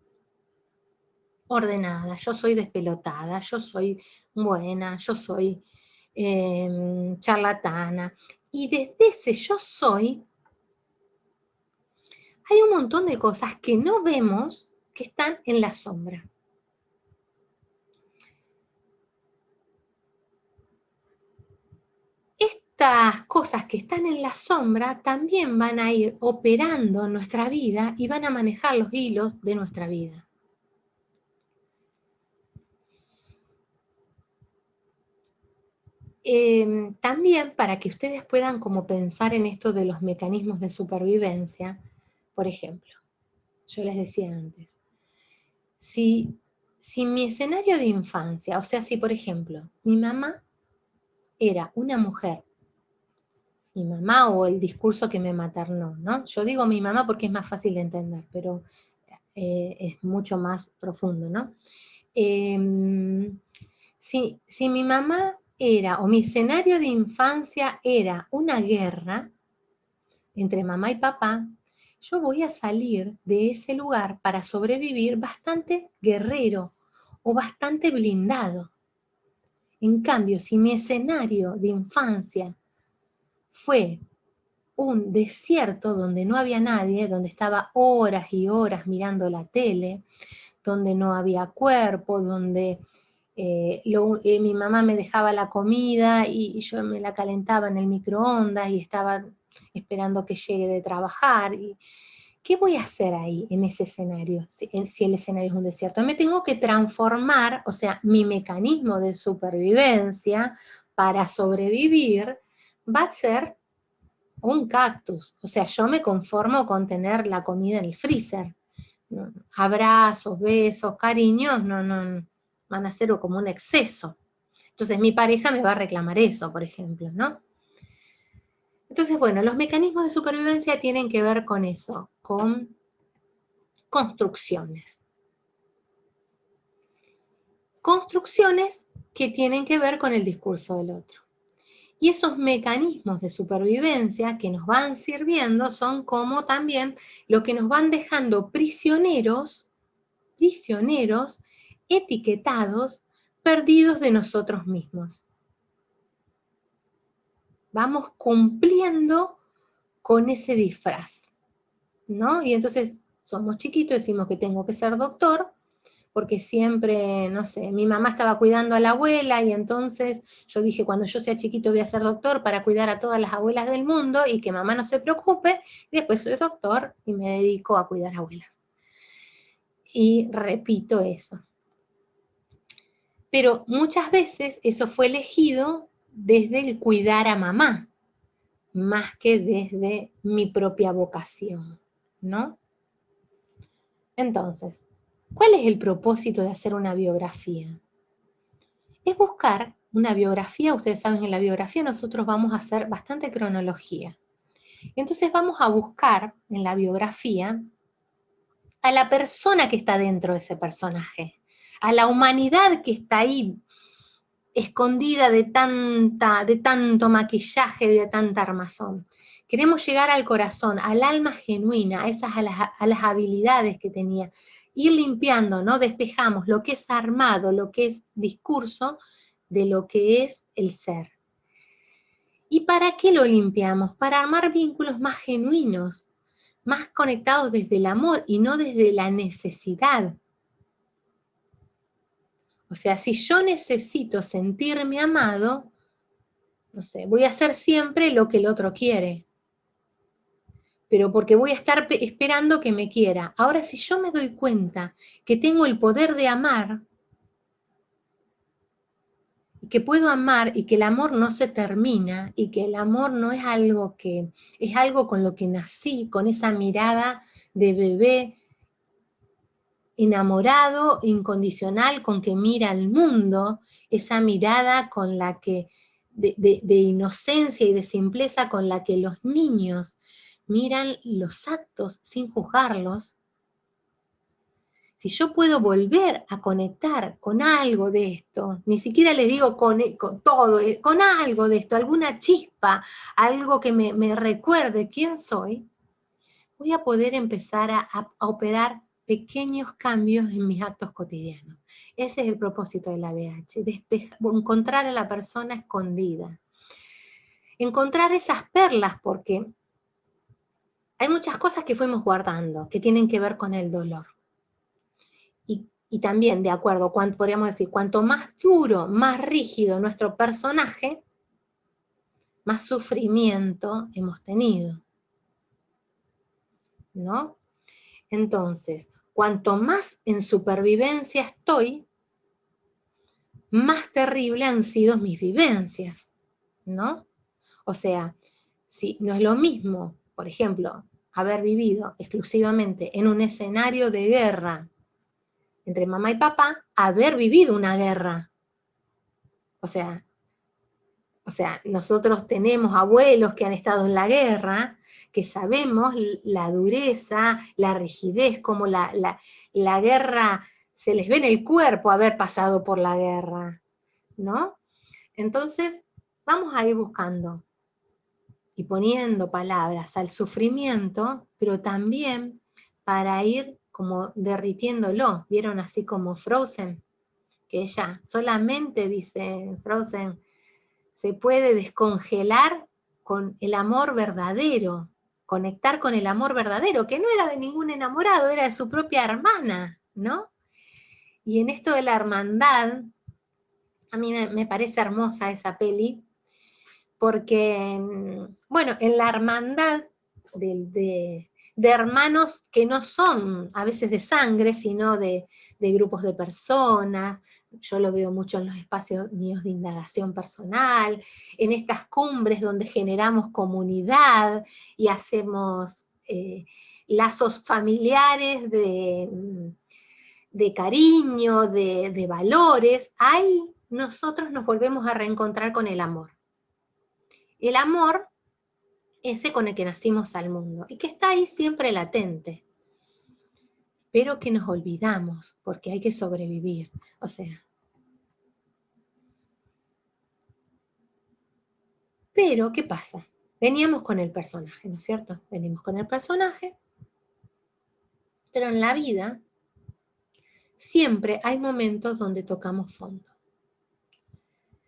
A: ordenada, yo soy despelotada, yo soy buena, yo soy charlatana. Y desde ese yo soy, hay un montón de cosas que no vemos que están en la sombra. Estas cosas que están en la sombra también van a ir operando en nuestra vida y van a manejar los hilos de nuestra vida. También para que ustedes puedan como pensar en esto de los mecanismos de supervivencia, por ejemplo, yo les decía antes, si mi escenario de infancia, o sea, si por ejemplo mi mamá era una mujer, mi mamá o el discurso que me maternó, ¿no? Yo digo mi mamá porque es más fácil de entender, pero es mucho más profundo, ¿no? Si mi mamá era, o mi escenario de infancia era una guerra entre mamá y papá, yo voy a salir de ese lugar para sobrevivir bastante guerrero o bastante blindado. En cambio, si mi escenario de infancia fue un desierto donde no había nadie, donde estaba horas y horas mirando la tele, donde no había cuerpo, donde mi mamá me dejaba la comida y yo me la calentaba en el microondas y estaba esperando que llegue de trabajar. ¿Qué voy a hacer ahí en ese escenario, si el escenario es un desierto? Me tengo que transformar, o sea, mi mecanismo de supervivencia para sobrevivir va a ser un cactus. O sea, yo me conformo con tener la comida en el freezer. Abrazos, besos, cariños, no, van a ser como un exceso. Entonces mi pareja me va a reclamar eso, por ejemplo, ¿no? Entonces, bueno, los mecanismos de supervivencia tienen que ver con eso, con construcciones. Construcciones que tienen que ver con el discurso del otro. Y esos mecanismos de supervivencia que nos van sirviendo son como también lo que nos van dejando prisioneros, etiquetados, perdidos de nosotros mismos. Vamos cumpliendo con ese disfraz, ¿no? Y entonces somos chiquitos, decimos que tengo que ser doctor, porque siempre, no sé, mi mamá estaba cuidando a la abuela y entonces yo dije, cuando yo sea chiquito voy a ser doctor para cuidar a todas las abuelas del mundo y que mamá no se preocupe, y después soy doctor y me dedico a cuidar abuelas. Y repito eso. Pero muchas veces eso fue elegido desde el cuidar a mamá, más que desde mi propia vocación, ¿no? Entonces, ¿cuál es el propósito de hacer una biografía? Es buscar una biografía. Ustedes saben que en la biografía nosotros vamos a hacer bastante cronología. Entonces vamos a buscar en la biografía a la persona que está dentro de ese personaje, a la humanidad que está ahí escondida de tanto maquillaje, de tanta armazón. Queremos llegar al corazón, al alma genuina, a las habilidades que tenía. Ir limpiando, ¿no? Despejamos lo que es armado, lo que es discurso, de lo que es el ser. ¿Y para qué lo limpiamos? Para armar vínculos más genuinos, más conectados desde el amor y no desde la necesidad. O sea, si yo necesito sentirme amado, no sé, voy a hacer siempre lo que el otro quiere, pero porque voy a estar esperando que me quiera. Ahora, si yo me doy cuenta que tengo el poder de amar, que puedo amar y que el amor no se termina y que el amor no es algo que, es algo con lo que nací, con esa mirada de bebé enamorado, incondicional, con que mira al mundo, esa mirada con la que, de inocencia y de simpleza con la que los niños miran los actos sin juzgarlos. Si yo puedo volver a conectar con algo de esto, ni siquiera les digo con todo, con algo de esto, alguna chispa, algo que me recuerde quién soy, voy a poder empezar a operar pequeños cambios en mis actos cotidianos. Ese es el propósito de la BH, encontrar a la persona escondida. Encontrar esas perlas, porque hay muchas cosas que fuimos guardando, que tienen que ver con el dolor. Y también, de acuerdo, podríamos decir, cuanto más duro, más rígido nuestro personaje, más sufrimiento hemos tenido, ¿no? Entonces, cuanto más en supervivencia estoy, más terrible han sido mis vivencias, ¿no? O sea, si no es lo mismo, por ejemplo, haber vivido exclusivamente en un escenario de guerra entre mamá y papá, haber vivido una guerra. O sea, nosotros tenemos abuelos que han estado en la guerra, que sabemos la dureza, la rigidez, como la guerra se les ve en el cuerpo haber pasado por la guerra, ¿no? Entonces, vamos a ir buscando y poniendo palabras al sufrimiento, pero también para ir como derritiéndolo. ¿Vieron así como Frozen? Que ella solamente dice Frozen, se puede descongelar con el amor verdadero, conectar con el amor verdadero, que no era de ningún enamorado, era de su propia hermana, ¿no? Y en esto de la hermandad, a mí me parece hermosa esa peli, porque, bueno, en la hermandad de hermanos que no son a veces de sangre, sino de grupos de personas, yo lo veo mucho en los espacios míos de indagación personal, en estas cumbres donde generamos comunidad y hacemos lazos familiares de cariño, de valores, ahí nosotros nos volvemos a reencontrar con el amor. El amor, ese con el que nacimos al mundo, y que está ahí siempre latente. pero que nos olvidamos, porque hay que sobrevivir. O sea, pero, ¿qué pasa? Veníamos con el personaje, ¿no es cierto? Venimos con el personaje, pero en la vida siempre hay momentos donde tocamos fondo.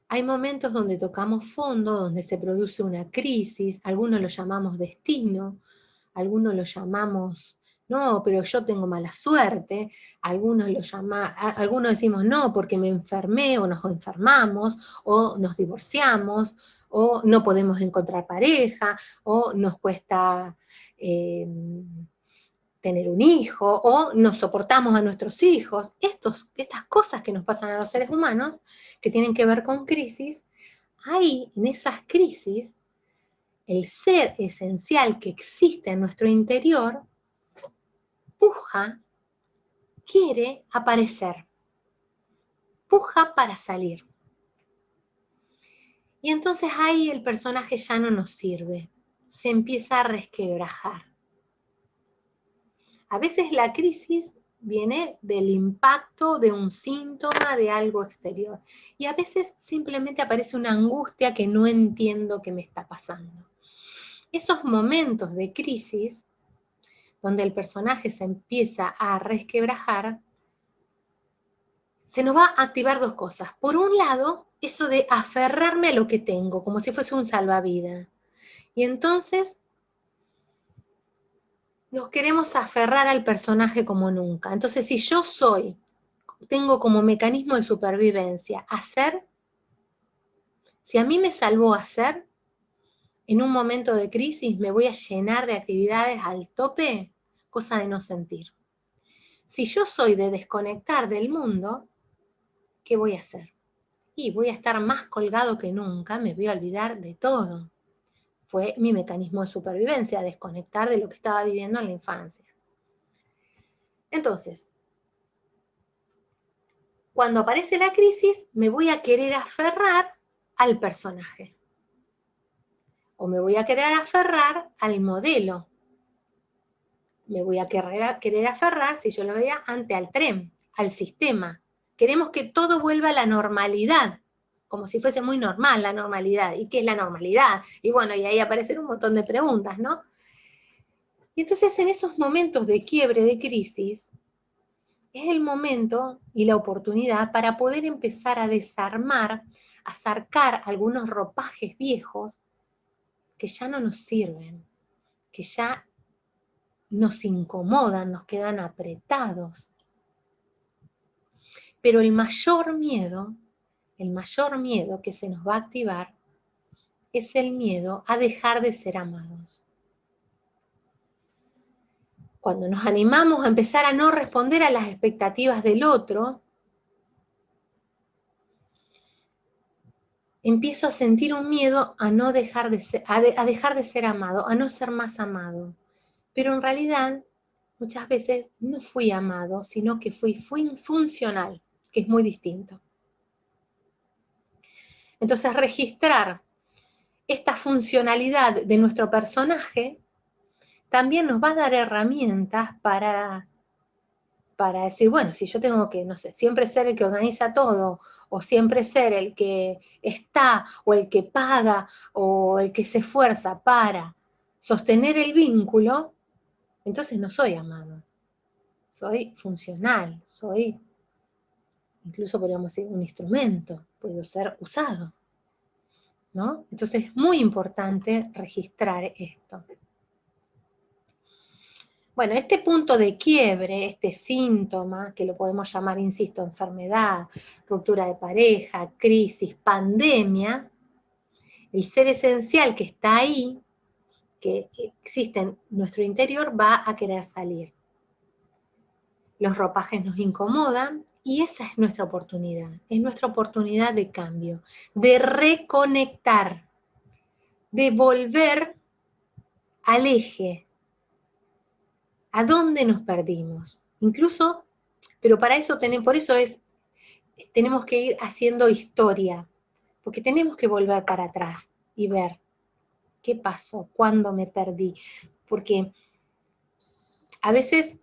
A: Hay momentos donde tocamos fondo, donde se produce una crisis, algunos lo llamamos destino, algunos lo llamamos, no, pero yo tengo mala suerte, algunos decimos no, porque me enfermé o nos enfermamos, o nos divorciamos, o no podemos encontrar pareja, o nos cuesta tener un hijo, o no soportamos a nuestros hijos. Estas cosas que nos pasan a los seres humanos, que tienen que ver con crisis, ahí, en esas crisis, el ser esencial que existe en nuestro interior, puja, quiere aparecer, puja para salir. Y entonces ahí el personaje ya no nos sirve, se empieza a resquebrajar. A veces la crisis viene del impacto de un síntoma de algo exterior. Y a veces simplemente aparece una angustia que no entiendo qué me está pasando. Esos momentos de crisis, donde el personaje se empieza a resquebrajar, se nos va a activar dos cosas. Por un lado, eso de aferrarme a lo que tengo, como si fuese un salvavidas. Y entonces nos queremos aferrar al personaje como nunca. Entonces, si yo tengo como mecanismo de supervivencia hacer, si a mí me salvó hacer, en un momento de crisis me voy a llenar de actividades al tope, cosa de no sentir. Si yo soy de desconectar del mundo, ¿qué voy a hacer? Y voy a estar más colgado que nunca, me voy a olvidar de todo. Fue mi mecanismo de supervivencia, desconectar de lo que estaba viviendo en la infancia. Entonces, cuando aparece la crisis, me voy a querer aferrar al personaje. O me voy a querer aferrar al modelo. Me voy a querer aferrar, si yo lo veía, al tren, al sistema. Queremos que todo vuelva a la normalidad, como si fuese muy normal la normalidad. ¿Y qué es la normalidad? Y bueno, y ahí aparecen un montón de preguntas, ¿no? Y entonces en esos momentos de quiebre, de crisis, es el momento y la oportunidad para poder empezar a desarmar, a sacar algunos ropajes viejos que ya no nos sirven, que ya nos incomodan, nos quedan apretados. Pero el mayor miedo que se nos va a activar es el miedo a dejar de ser amados. Cuando nos animamos a empezar a no responder a las expectativas del otro, empiezo a sentir un miedo a no dejar de ser, a dejar de ser amado, a no ser más amado. Pero en realidad, muchas veces no fui amado, sino que fui funcional, que es muy distinto. Entonces, registrar esta funcionalidad de nuestro personaje también nos va a dar herramientas para decir, bueno, si yo tengo que, no sé, siempre ser el que organiza todo, o siempre ser el que está, o el que paga, o el que se esfuerza para sostener el vínculo, entonces no soy amado, soy funcional, soy, incluso podríamos decir, un instrumento, puedo ser usado, ¿no? Entonces es muy importante registrar esto. Bueno, este punto de quiebre, este síntoma, que lo podemos llamar, insisto, enfermedad, ruptura de pareja, crisis, pandemia, el ser esencial que está ahí, que existe en nuestro interior, va a querer salir. Los ropajes nos incomodan y esa es nuestra oportunidad de cambio, de reconectar, de volver al eje. ¿A dónde nos perdimos? Incluso, pero para eso tenemos que ir haciendo historia, porque tenemos que volver para atrás y ver qué pasó, cuándo me perdí, porque a veces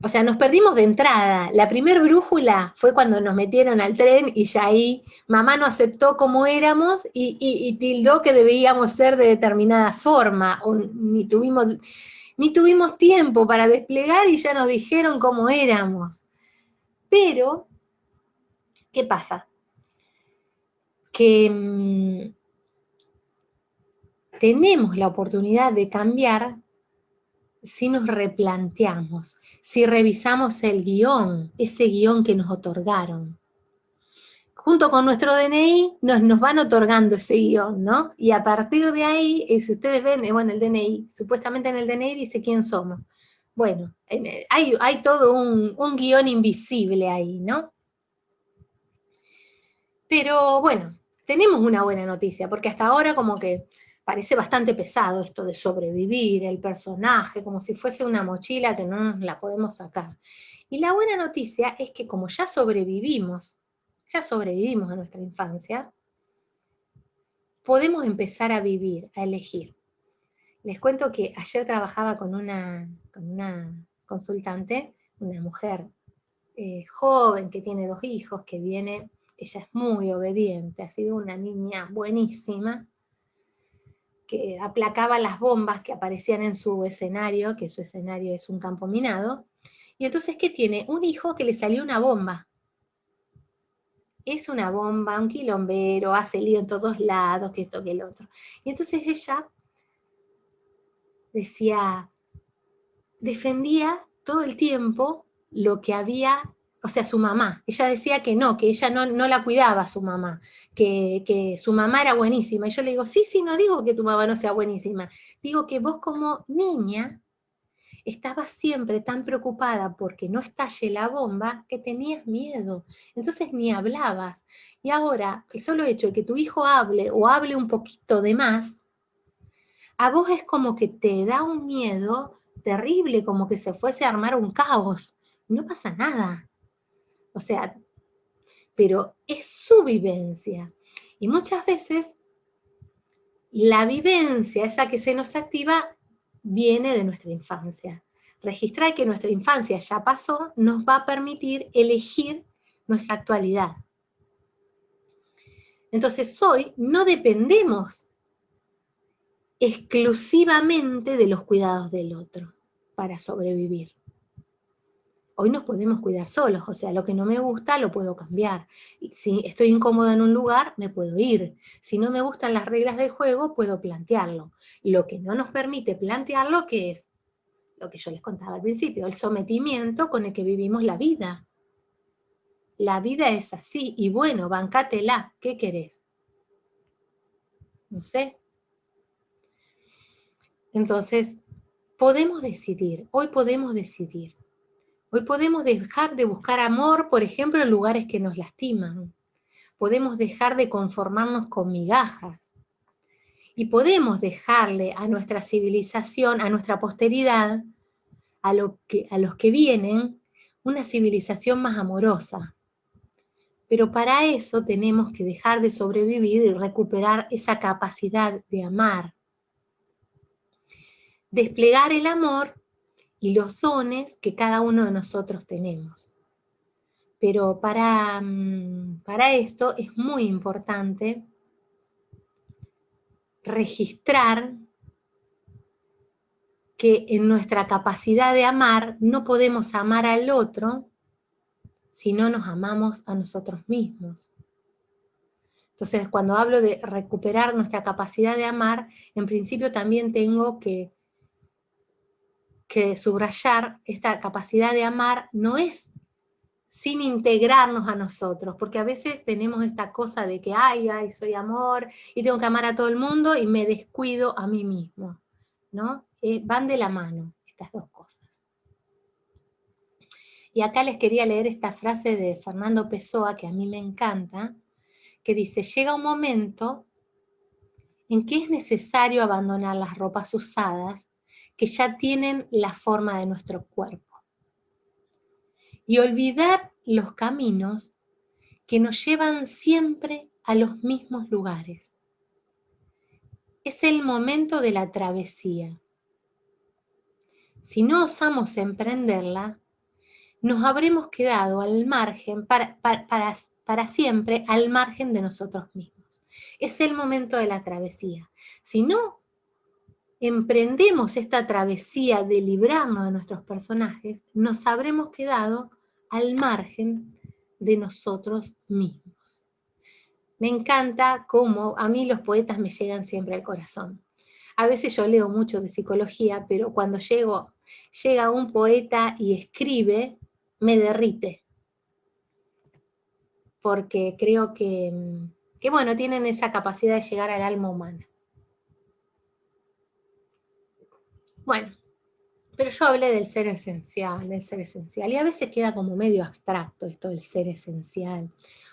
A: O sea, nos perdimos de entrada. La primer brújula fue cuando nos metieron al tren y ya ahí mamá no aceptó cómo éramos y tildó que debíamos ser de determinada forma. O ni tuvimos tiempo para desplegar y ya nos dijeron cómo éramos. Pero, ¿qué pasa? Que tenemos la oportunidad de cambiar si nos replanteamos, si revisamos el guión, ese guión que nos otorgaron. Junto con nuestro DNI nos van otorgando ese guión, ¿no? Y a partir de ahí, si ustedes ven, bueno, el DNI, supuestamente en el DNI dice quién somos. Bueno, hay todo un guión invisible ahí, ¿no? Pero bueno, tenemos una buena noticia, porque hasta ahora como que parece bastante pesado esto de sobrevivir, el personaje, como si fuese una mochila que no nos la podemos sacar. Y la buena noticia es que como ya sobrevivimos a nuestra infancia, podemos empezar a vivir, a elegir. Les cuento que ayer trabajaba con una consultante, una mujer joven que tiene 2 hijos, que viene, ella es muy obediente, ha sido una niña buenísima, que aplacaba las bombas que aparecían en su escenario, que su escenario es un campo minado, y entonces, ¿qué tiene? Un hijo que le salió una bomba. Es una bomba, un quilombero, hace lío en todos lados, que esto, que el otro. Y entonces ella decía, defendía todo el tiempo lo que había, o sea, su mamá. Ella decía que no, que ella no la cuidaba a su mamá, que su mamá era buenísima. Y yo le digo, sí, no digo que tu mamá no sea buenísima, digo que vos como niña estabas siempre tan preocupada porque no estalle la bomba que tenías miedo. Entonces ni hablabas. Y ahora, el solo hecho de que tu hijo hable o hable un poquito de más, a vos es como que te da un miedo terrible, como que se fuese a armar un caos. No pasa nada. O sea, pero es su vivencia. Y muchas veces la vivencia, esa que se nos activa, viene de nuestra infancia. Registrar que nuestra infancia ya pasó nos va a permitir elegir nuestra actualidad. Entonces hoy no dependemos exclusivamente de los cuidados del otro para sobrevivir. Hoy nos podemos cuidar solos, o sea, lo que no me gusta lo puedo cambiar. Si estoy incómoda en un lugar, me puedo ir. Si no me gustan las reglas del juego, puedo plantearlo. Lo que no nos permite plantearlo, que es lo que yo les contaba al principio, el sometimiento con el que vivimos la vida. La vida es así, y bueno, bancátela, ¿qué querés? No sé. Entonces, podemos decidir, hoy podemos decidir. Hoy podemos dejar de buscar amor, por ejemplo, en lugares que nos lastiman. Podemos dejar de conformarnos con migajas. Y podemos dejarle a nuestra civilización, a nuestra posteridad, a los que vienen, una civilización más amorosa. Pero para eso tenemos que dejar de sobrevivir y recuperar esa capacidad de amar. Desplegar el amor y los dones que cada uno de nosotros tenemos. Pero para esto es muy importante registrar que en nuestra capacidad de amar no podemos amar al otro si no nos amamos a nosotros mismos. Entonces, cuando hablo de recuperar nuestra capacidad de amar, en principio también tengo que subrayar esta capacidad de amar no es sin integrarnos a nosotros, porque a veces tenemos esta cosa de que, ay, soy amor, y tengo que amar a todo el mundo, y me descuido a mí mismo, ¿no? Van de la mano estas dos cosas. Y acá les quería leer esta frase de Fernando Pessoa, que a mí me encanta, que dice, llega un momento en que es necesario abandonar las ropas usadas que ya tienen la forma de nuestro cuerpo y olvidar los caminos que nos llevan siempre a los mismos lugares. Es el momento de la travesía. Si no osamos emprenderla, nos habremos quedado al margen, para siempre, al margen de nosotros mismos. Es el momento de la travesía. Si no emprendemos esta travesía de librarnos de nuestros personajes, nos habremos quedado al margen de nosotros mismos. Me encanta cómo a mí los poetas me llegan siempre al corazón. A veces yo leo mucho de psicología, pero cuando llega un poeta y escribe, me derrite. Porque creo que bueno, tienen esa capacidad de llegar al alma humana. Bueno, pero yo hablé del ser esencial, y a veces queda como medio abstracto esto del ser esencial,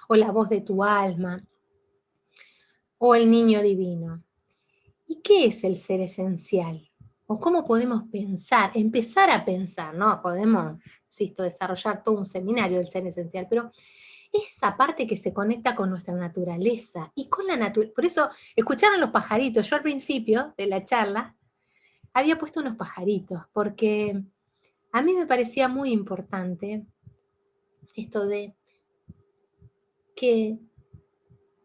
A: o la voz de tu alma, o el niño divino. ¿Y qué es el ser esencial? ¿O cómo podemos empezar a pensar, ¿no? Podemos, insisto, desarrollar todo un seminario del ser esencial, pero esa parte que se conecta con nuestra naturaleza, y con la naturaleza, por eso, escucharon los pajaritos, yo al principio de la charla, había puesto unos pajaritos, porque a mí me parecía muy importante esto de que,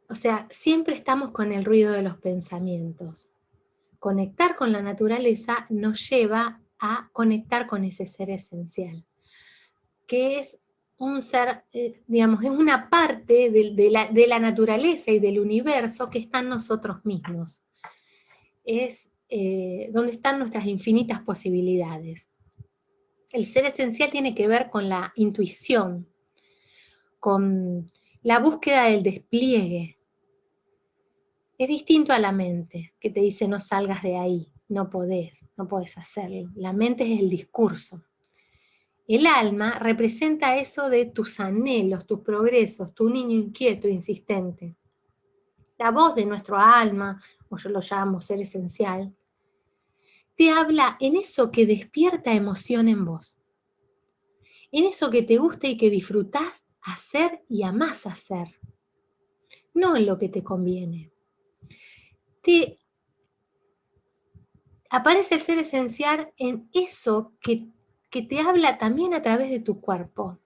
A: o sea, siempre estamos con el ruido de los pensamientos. Conectar con la naturaleza nos lleva a conectar con ese ser esencial, que es un ser, digamos, es una parte de la naturaleza y del universo que está en nosotros mismos. Es donde están nuestras infinitas posibilidades. El ser esencial tiene que ver con la intuición, con la búsqueda del despliegue. Es distinto a la mente, que te dice no salgas de ahí, no podés hacerlo. La mente es el discurso. El alma representa eso de tus anhelos, tus progresos, tu niño inquieto, insistente. La voz de nuestro alma, o yo lo llamo ser esencial, te habla en eso que despierta emoción en vos. En eso que te gusta y que disfrutás hacer y amás hacer. No en lo que te conviene. Aparece el ser esencial en eso que te habla también a través de tu cuerpo.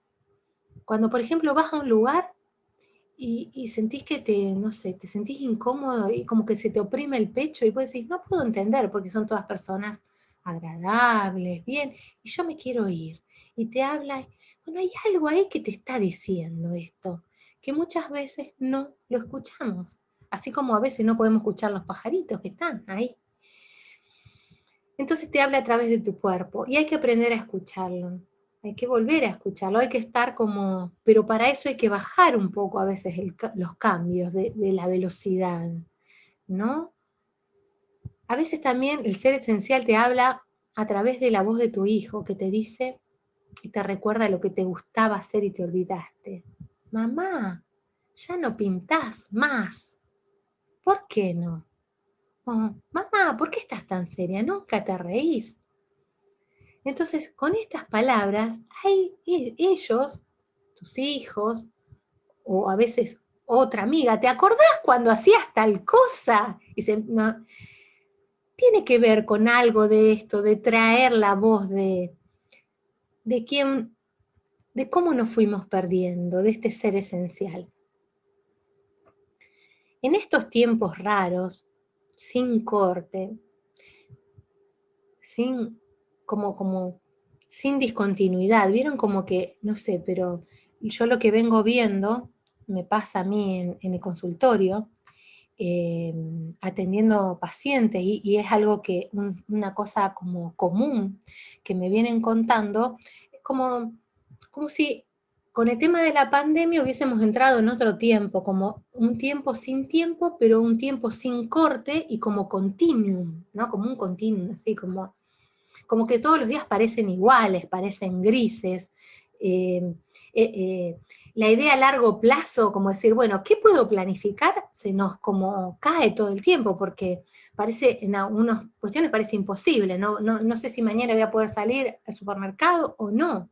A: Cuando, por ejemplo, vas a un lugar y sentís que no sé, te sentís incómodo y como que se te oprime el pecho y vos decís, no puedo entender porque son todas personas agradables, bien, y yo me quiero ir. Y te habla, bueno, hay algo ahí que te está diciendo esto, que muchas veces no lo escuchamos, así como a veces no podemos escuchar los pajaritos que están ahí. Entonces te habla a través de tu cuerpo y hay que aprender a escucharlo. Hay que volver a escucharlo, hay que estar como, pero para eso hay que bajar un poco a veces los cambios de la velocidad, ¿no? A veces también el ser esencial te habla a través de la voz de tu hijo, que te dice y te recuerda lo que te gustaba hacer y te olvidaste. Mamá, ya no pintás más. ¿Por qué no? Oh, mamá, ¿por qué estás tan seria? Nunca te reís. Entonces, con estas palabras, ellos, tus hijos, o a veces otra amiga, ¿te acordás cuando hacías tal cosa? Y no, tiene que ver con algo de esto, de traer la voz de cómo nos fuimos perdiendo, de este ser esencial. En estos tiempos raros, sin corte, sin discontinuidad, vieron como que, no sé, pero yo lo que vengo viendo, me pasa a mí en el consultorio, atendiendo pacientes, y es algo que, una cosa como común que me vienen contando, es como si con el tema de la pandemia hubiésemos entrado en otro tiempo, como un tiempo sin tiempo, pero un tiempo sin corte y como continuum, ¿no? Como un continuum, así como que todos los días parecen iguales, parecen grises. La idea a largo plazo, como decir, bueno, ¿qué puedo planificar? Se nos como cae todo el tiempo, porque parece, en algunas cuestiones parece imposible, no sé si mañana voy a poder salir al supermercado o no.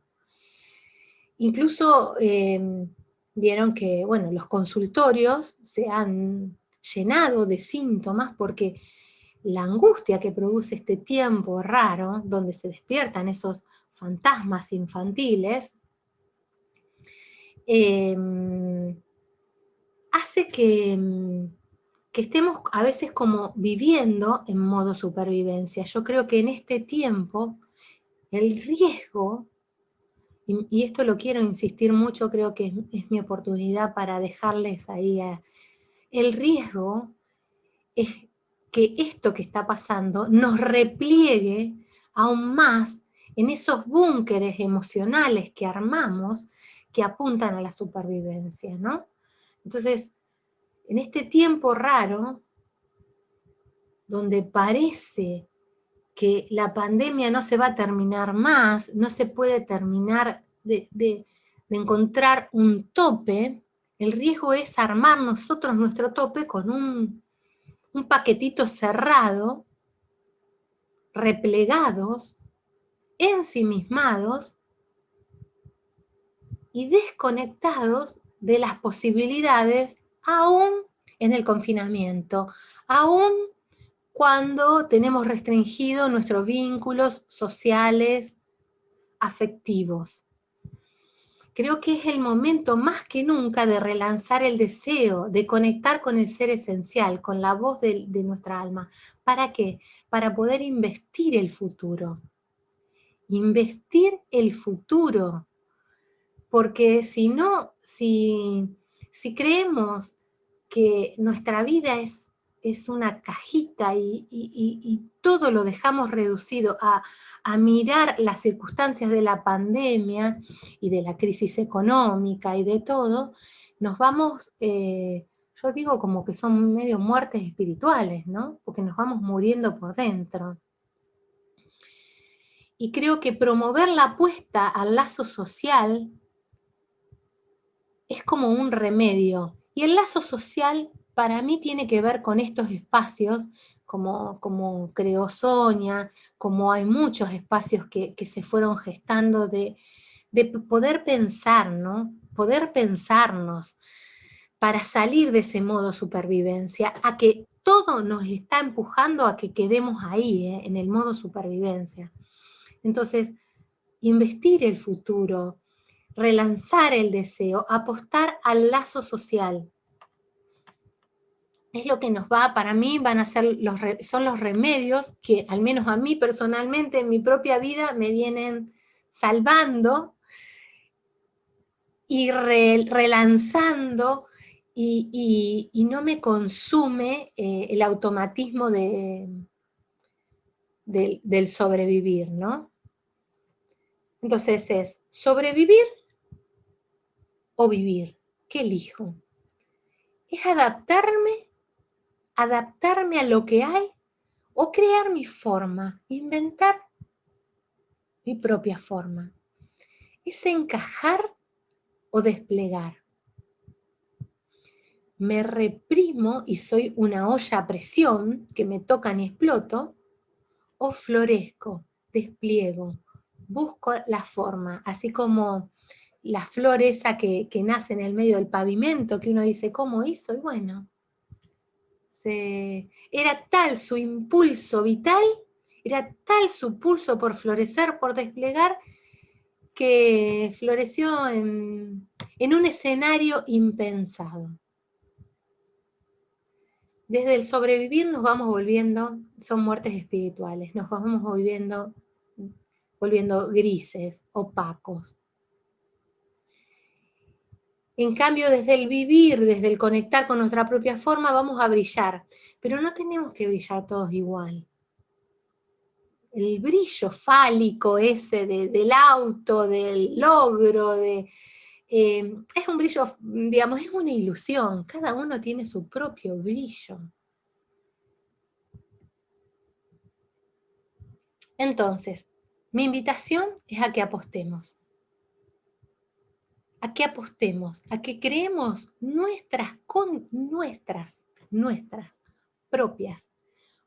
A: Incluso vieron que, bueno, los consultorios se han llenado de síntomas porque la angustia que produce este tiempo raro, donde se despiertan esos fantasmas infantiles, hace que estemos a veces como viviendo en modo supervivencia. Yo creo que en este tiempo el riesgo, y esto lo quiero insistir mucho, creo que es mi oportunidad para dejarles ahí, el riesgo es que esto que está pasando nos repliegue aún más en esos búnkeres emocionales que armamos que apuntan a la supervivencia, ¿no? Entonces, en este tiempo raro, donde parece que la pandemia no se va a terminar más, no se puede terminar de encontrar un tope, el riesgo es armar nosotros nuestro tope con un paquetito cerrado, replegados, ensimismados y desconectados de las posibilidades aún en el confinamiento, aún cuando tenemos restringidos nuestros vínculos sociales, afectivos. Creo que es el momento más que nunca de relanzar el deseo, de conectar con el ser esencial, con la voz de nuestra alma. ¿Para qué? Para poder investir el futuro. Investir el futuro. Porque si no, si creemos que nuestra vida es una cajita y todo lo dejamos reducido a mirar las circunstancias de la pandemia y de la crisis económica y de todo, nos vamos, yo digo como que son medio muertes espirituales, ¿no? Porque nos vamos muriendo por dentro. Y creo que promover la apuesta al lazo social es como un remedio. Y el lazo social para mí tiene que ver con estos espacios, como creó Sonia, como hay muchos espacios que se fueron gestando de poder pensar, ¿no? Poder pensarnos para salir de ese modo supervivencia, a que todo nos está empujando a que quedemos ahí, en el modo supervivencia. Entonces, investir el futuro, relanzar el deseo, apostar al lazo social. Es lo que nos va, para mí, van a ser son los remedios que, al menos a mí personalmente, en mi propia vida, me vienen salvando y relanzando y no me consume el automatismo del sobrevivir, ¿no? Entonces es sobrevivir o vivir. ¿Qué elijo? ¿Es adaptarme a lo que hay o crear mi forma, inventar mi propia forma? ¿Es encajar o desplegar? ¿Me reprimo y soy una olla a presión que me tocan y exploto? ¿O florezco, despliego, busco la forma, así como la flor esa que nace en el medio del pavimento, que uno dice, ¿cómo hizo? Y bueno, era tal su impulso vital, era tal su pulso por florecer, por desplegar, que floreció en un escenario impensado. Desde el sobrevivir nos vamos volviendo, son muertes espirituales, nos vamos volviendo grises, opacos. En cambio, desde el vivir, desde el conectar con nuestra propia forma, vamos a brillar. Pero no tenemos que brillar todos igual. El brillo fálico ese del auto, del logro, es un brillo, digamos, es una ilusión. Cada uno tiene su propio brillo. Entonces, mi invitación es a que apostemos. A que apostemos, a que creemos nuestras propias.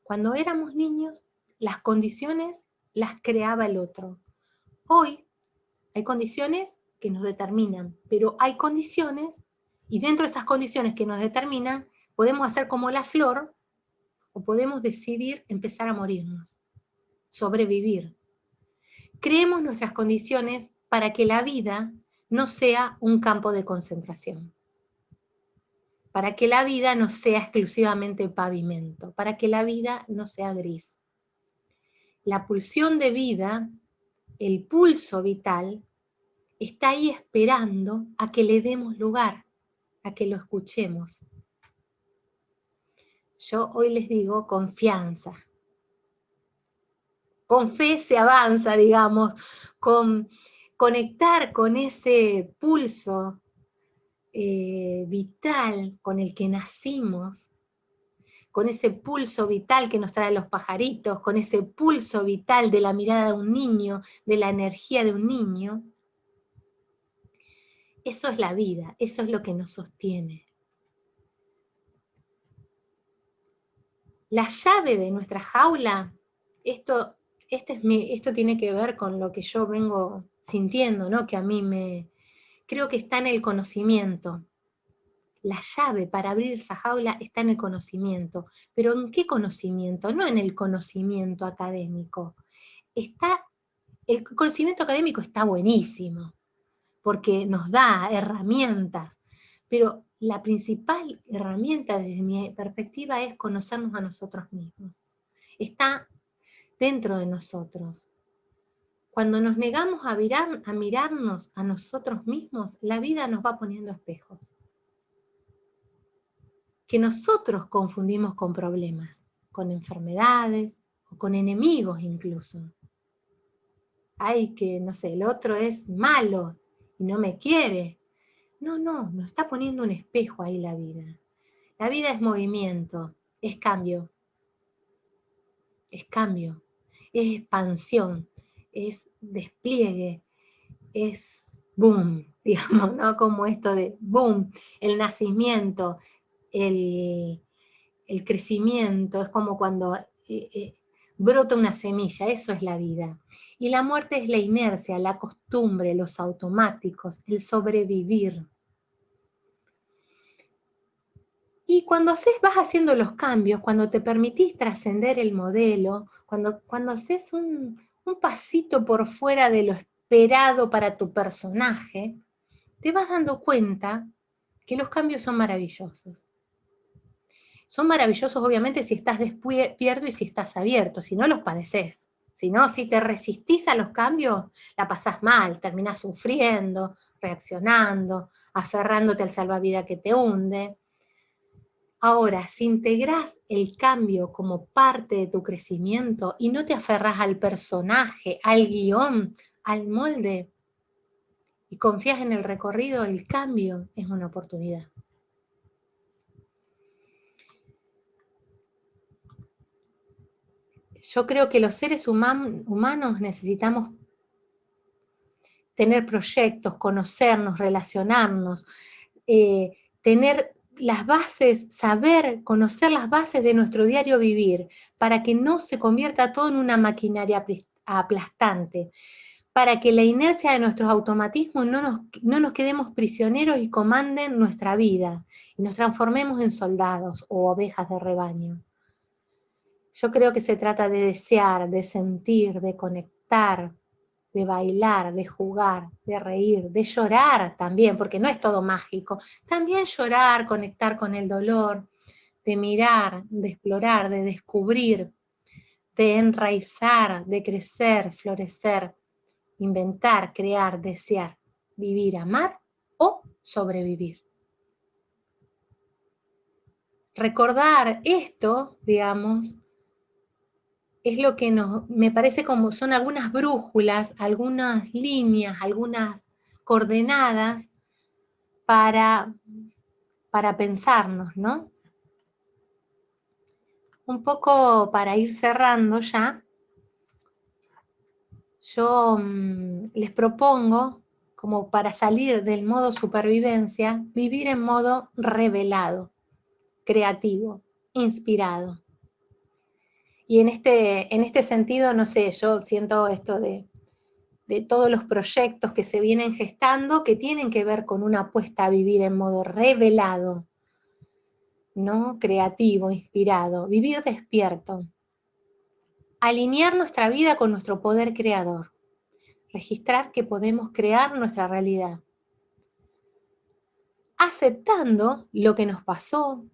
A: Cuando éramos niños, las condiciones las creaba el otro. Hoy hay condiciones que nos determinan, pero hay condiciones, y dentro de esas condiciones que nos determinan, podemos hacer como la flor, o podemos decidir empezar a morirnos, sobrevivir. Creemos nuestras condiciones para que la vida no sea un campo de concentración, para que la vida no sea exclusivamente pavimento, para que la vida no sea gris. La pulsión de vida, el pulso vital, está ahí esperando a que le demos lugar, a que lo escuchemos. Yo hoy les digo confianza. Con fe se avanza, digamos, con conectar con ese pulso vital con el que nacimos, con ese pulso vital que nos traen los pajaritos, con ese pulso vital de la mirada de un niño, de la energía de un niño. Eso es la vida, eso es lo que nos sostiene. La llave de nuestra jaula, esto tiene que ver con lo que yo vengo sintiendo, ¿no? Que a mí creo que está en el conocimiento. La llave para abrir esa jaula está en el conocimiento. ¿Pero en qué conocimiento? No en el conocimiento académico. El conocimiento académico está buenísimo, porque nos da herramientas, pero la principal herramienta desde mi perspectiva es conocernos a nosotros mismos. Está dentro de nosotros. Cuando nos negamos a mirarnos a nosotros mismos, la vida nos va poniendo espejos que nosotros confundimos con problemas, con enfermedades o con enemigos incluso. Ay, que no sé, el otro es malo y no me quiere. No, nos está poniendo un espejo ahí la vida. La vida es movimiento, es cambio, es expansión, es despliegue, es boom, digamos, ¿no? Como esto de boom, el nacimiento, el crecimiento, es como cuando brota una semilla, eso es la vida. Y la muerte es la inercia, la costumbre, los automáticos, el sobrevivir. Y cuando vas haciendo los cambios, cuando te permitís trascender el modelo, cuando haces un pasito por fuera de lo esperado para tu personaje, te vas dando cuenta que los cambios son maravillosos. Son maravillosos obviamente si estás despierto y si estás abierto, si no los padeces. Si te resistís a los cambios, la pasás mal, terminás sufriendo, reaccionando, aferrándote al salvavidas que te hunde. Ahora, si integrás el cambio como parte de tu crecimiento y no te aferrás al personaje, al guión, al molde, y confías en el recorrido, el cambio es una oportunidad. Yo creo que los seres humanos necesitamos tener proyectos, conocernos, relacionarnos, tener las bases, conocer las bases de nuestro diario vivir, para que no se convierta todo en una maquinaria aplastante, para que la inercia de nuestros automatismos no nos quedemos prisioneros y comanden nuestra vida, y nos transformemos en soldados o ovejas de rebaño. Yo creo que se trata de desear, de sentir, de conectar, de bailar, de jugar, de reír, de llorar también, porque no es todo mágico. También llorar, conectar con el dolor, de mirar, de explorar, de descubrir, de enraizar, de crecer, florecer, inventar, crear, desear, vivir, amar o sobrevivir. Recordar esto, digamos, es lo que me parece como son algunas brújulas, algunas líneas, algunas coordenadas para pensarnos, ¿no? Un poco para ir cerrando ya, yo les propongo, como para salir del modo supervivencia, vivir en modo revelado, creativo, inspirado. Y en este sentido, no sé, yo siento esto de todos los proyectos que se vienen gestando que tienen que ver con una apuesta a vivir en modo revelado, ¿no? Creativo, inspirado, vivir despierto. Alinear nuestra vida con nuestro poder creador. Registrar que podemos crear nuestra realidad. aceptando lo que nos pasó,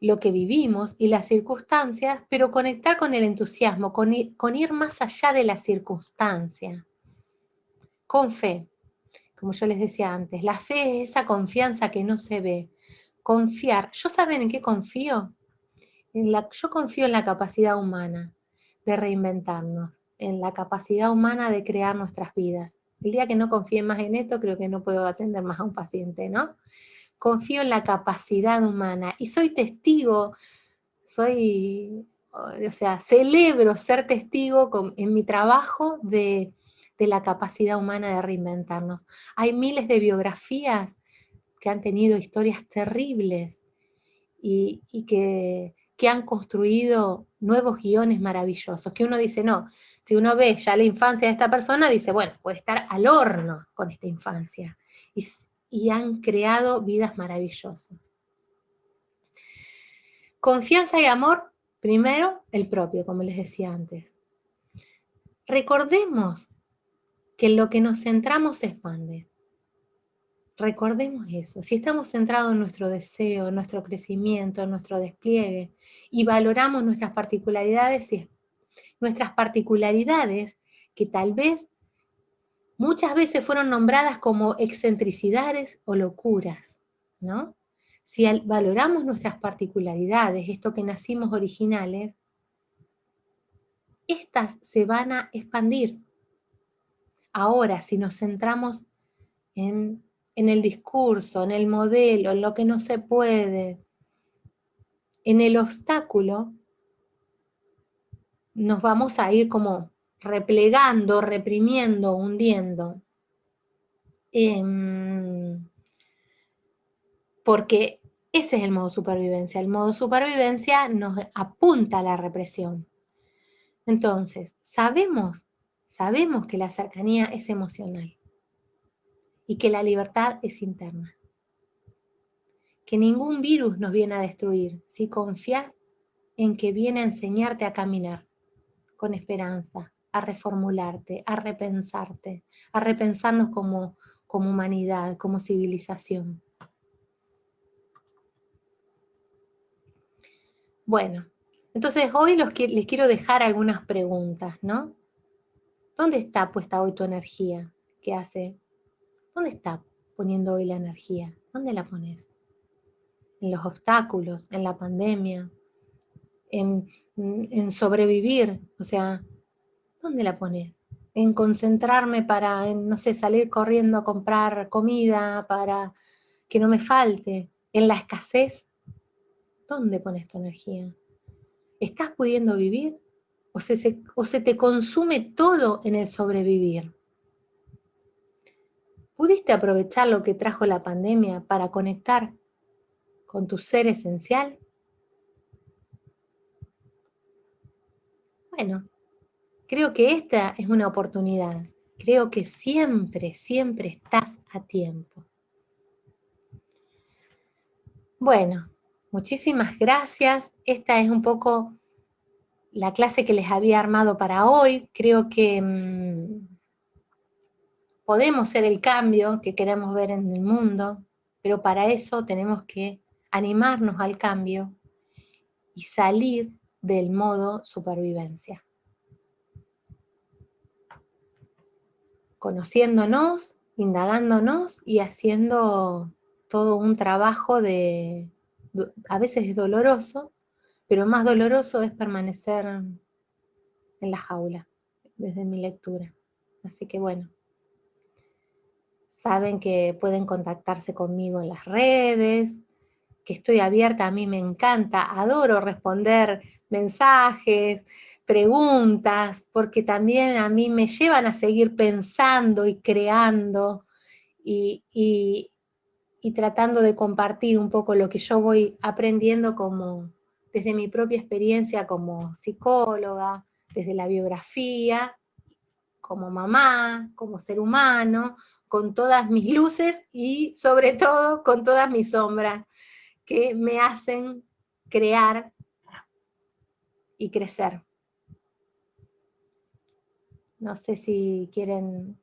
A: lo que vivimos y las circunstancias, pero conectar con el entusiasmo, con ir más allá de la circunstancia, con fe. Como yo les decía antes, la fe es esa confianza que no se ve. Confiar. ¿Yo saben en qué confío? Yo confío en la capacidad humana de reinventarnos, en la capacidad humana de crear nuestras vidas. El día que no confíe más en esto, creo que no puedo atender más a un paciente, ¿no? Confío en la capacidad humana y soy testigo, o sea, celebro ser testigo en mi trabajo de la capacidad humana de reinventarnos. Hay miles de biografías que han tenido historias terribles y que han construido nuevos guiones maravillosos, que uno dice, no, si uno ve ya la infancia de esta persona, dice, bueno, puede estar al horno con esta infancia. Y han creado vidas maravillosas. Confianza y amor, primero el propio, como les decía antes. Recordemos que en lo que nos centramos se expande. Recordemos eso. Si estamos centrados en nuestro deseo, en nuestro crecimiento, en nuestro despliegue, y valoramos nuestras particularidades que tal vez muchas veces fueron nombradas como excentricidades o locuras, ¿no? Si valoramos nuestras particularidades, esto que nacimos originales, estas se van a expandir. Ahora, si nos centramos en el discurso, en el modelo, en lo que no se puede, en el obstáculo, nos vamos a ir como replegando, reprimiendo, hundiendo. Porque ese es el modo supervivencia. El modo supervivencia nos apunta a la represión. Entonces, sabemos que la cercanía es emocional y que la libertad es interna. Que ningún virus nos viene a destruir si confías en que viene a enseñarte a caminar con esperanza, a reformularte, a repensarnos como humanidad, como civilización. Bueno, entonces hoy les quiero dejar algunas preguntas, ¿no? ¿Dónde está puesta hoy tu energía? ¿Qué hace? ¿Dónde está poniendo hoy la energía? ¿Dónde la pones? ¿En los obstáculos? ¿En la pandemia? ¿En sobrevivir? O sea, ¿dónde la pones? ¿En concentrarme para, no sé, salir corriendo a comprar comida para que no me falte? ¿En la escasez? ¿Dónde pones tu energía? ¿Estás pudiendo vivir? ¿O se te consume todo en el sobrevivir? ¿Pudiste aprovechar lo que trajo la pandemia para conectar con tu ser esencial? Bueno, creo que esta es una oportunidad. Creo que siempre, siempre estás a tiempo. Bueno, muchísimas gracias. Esta es un poco la clase que les había armado para hoy. Creo que podemos ser el cambio que queremos ver en el mundo, pero para eso tenemos que animarnos al cambio y salir del modo supervivencia. Conociéndonos, indagándonos y haciendo todo un trabajo a veces es doloroso, pero más doloroso es permanecer en la jaula, desde mi lectura. Así que bueno, saben que pueden contactarse conmigo en las redes, que estoy abierta, a mí me encanta, adoro responder mensajes, preguntas, porque también a mí me llevan a seguir pensando y creando y tratando de compartir un poco lo que yo voy aprendiendo desde mi propia experiencia como psicóloga, desde la biografía, como mamá, como ser humano, con todas mis luces y sobre todo con todas mis sombras que me hacen crear y crecer. No sé si quieren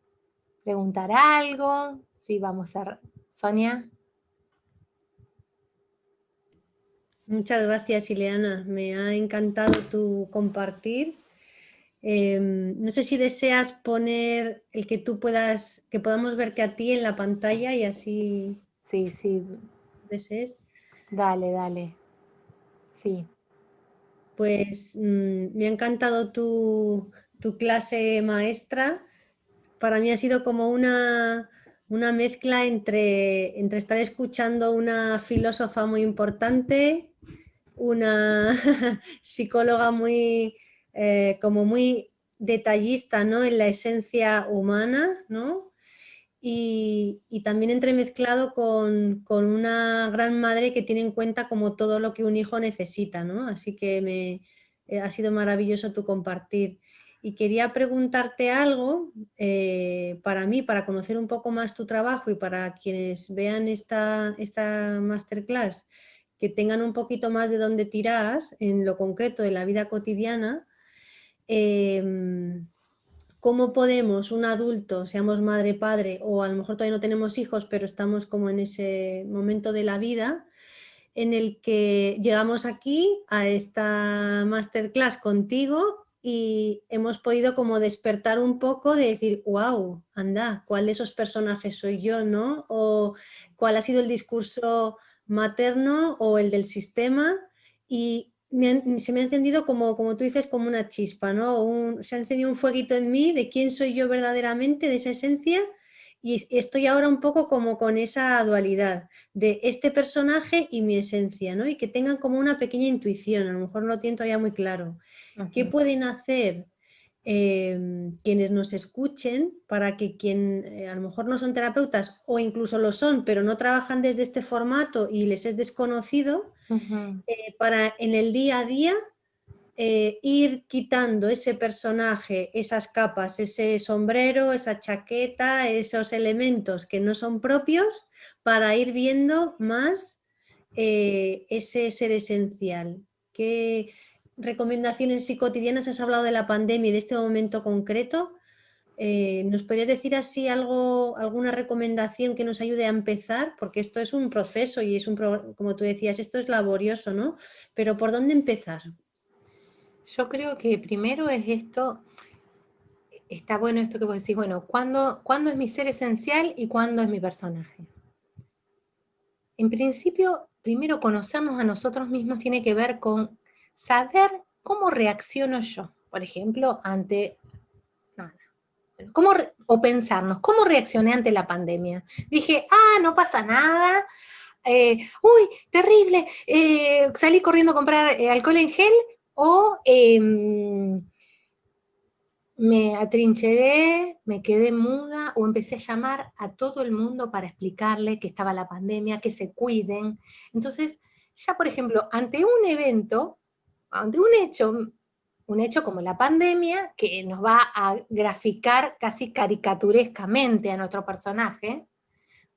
A: preguntar algo, si vamos a... Sonia.
B: Muchas gracias, Ileana. Me ha encantado tu compartir. No sé si deseas poner el que tú puedas, que podamos verte a ti en la pantalla y así
A: Sí, sí,
B: desees.
A: dale, dale. Sí.
B: Pues me ha encantado tu clase maestra. Para mí ha sido como una mezcla entre estar escuchando una filósofa muy importante, una psicóloga muy, como muy detallista, ¿no? En la esencia humana, ¿no? Y también entremezclado con una gran madre que tiene en cuenta como todo lo que un hijo necesita, ¿no? Así que ha sido maravilloso tu compartir. Y quería preguntarte algo para mí, para conocer un poco más tu trabajo y para quienes vean esta masterclass, que tengan un poquito más de dónde tirar en lo concreto de la vida cotidiana. ¿Cómo podemos, un adulto, seamos madre, padre, o a lo mejor todavía no tenemos hijos, pero estamos como en ese momento de la vida en el que llegamos aquí a esta masterclass contigo y hemos podido como despertar un poco de decir, wow, anda, ¿cuál de esos personajes soy yo, no? O cuál ha sido el discurso materno o el del sistema, y se me ha encendido como tú dices, como una chispa, ¿no? Se ha encendido un fueguito en mí de quién soy yo verdaderamente, de esa esencia, y estoy ahora un poco como con esa dualidad de este personaje y mi esencia, ¿no? Y que tengan como una pequeña intuición, a lo mejor no lo tienen todavía muy claro. ¿Qué
A: Ujú.
B: pueden hacer quienes nos escuchen para que quien a lo mejor no son terapeutas o incluso lo son, pero no trabajan desde este formato y les es desconocido,
A: Ujú.
B: para en el día a día ir quitando ese personaje, esas capas, ese sombrero, esa chaqueta, esos elementos que no son propios, para ir viendo más ese ser esencial? ¿Qué recomendaciones cotidianas has hablado de la pandemia y de este momento concreto? ¿Nos podrías decir así algo, alguna recomendación que nos ayude a empezar? Porque esto es un proceso y es como tú decías, esto es laborioso, ¿no? Pero ¿por dónde empezar?
A: Yo creo que primero es esto, está bueno esto que vos decís, bueno, ¿cuándo es mi ser esencial y cuándo es mi personaje? En principio, primero conocernos a nosotros mismos tiene que ver con saber cómo reacciono yo, por ejemplo, ante nada. O pensarnos, ¿cómo reaccioné ante la pandemia? Dije, no pasa nada, uy, terrible, salí corriendo a comprar alcohol en gel, o me atrincheré, me quedé muda, o empecé a llamar a todo el mundo para explicarle que estaba la pandemia, que se cuiden. Entonces, ya por ejemplo, ante un evento, ante un hecho como la pandemia, que nos va a graficar casi caricaturescamente a nuestro personaje,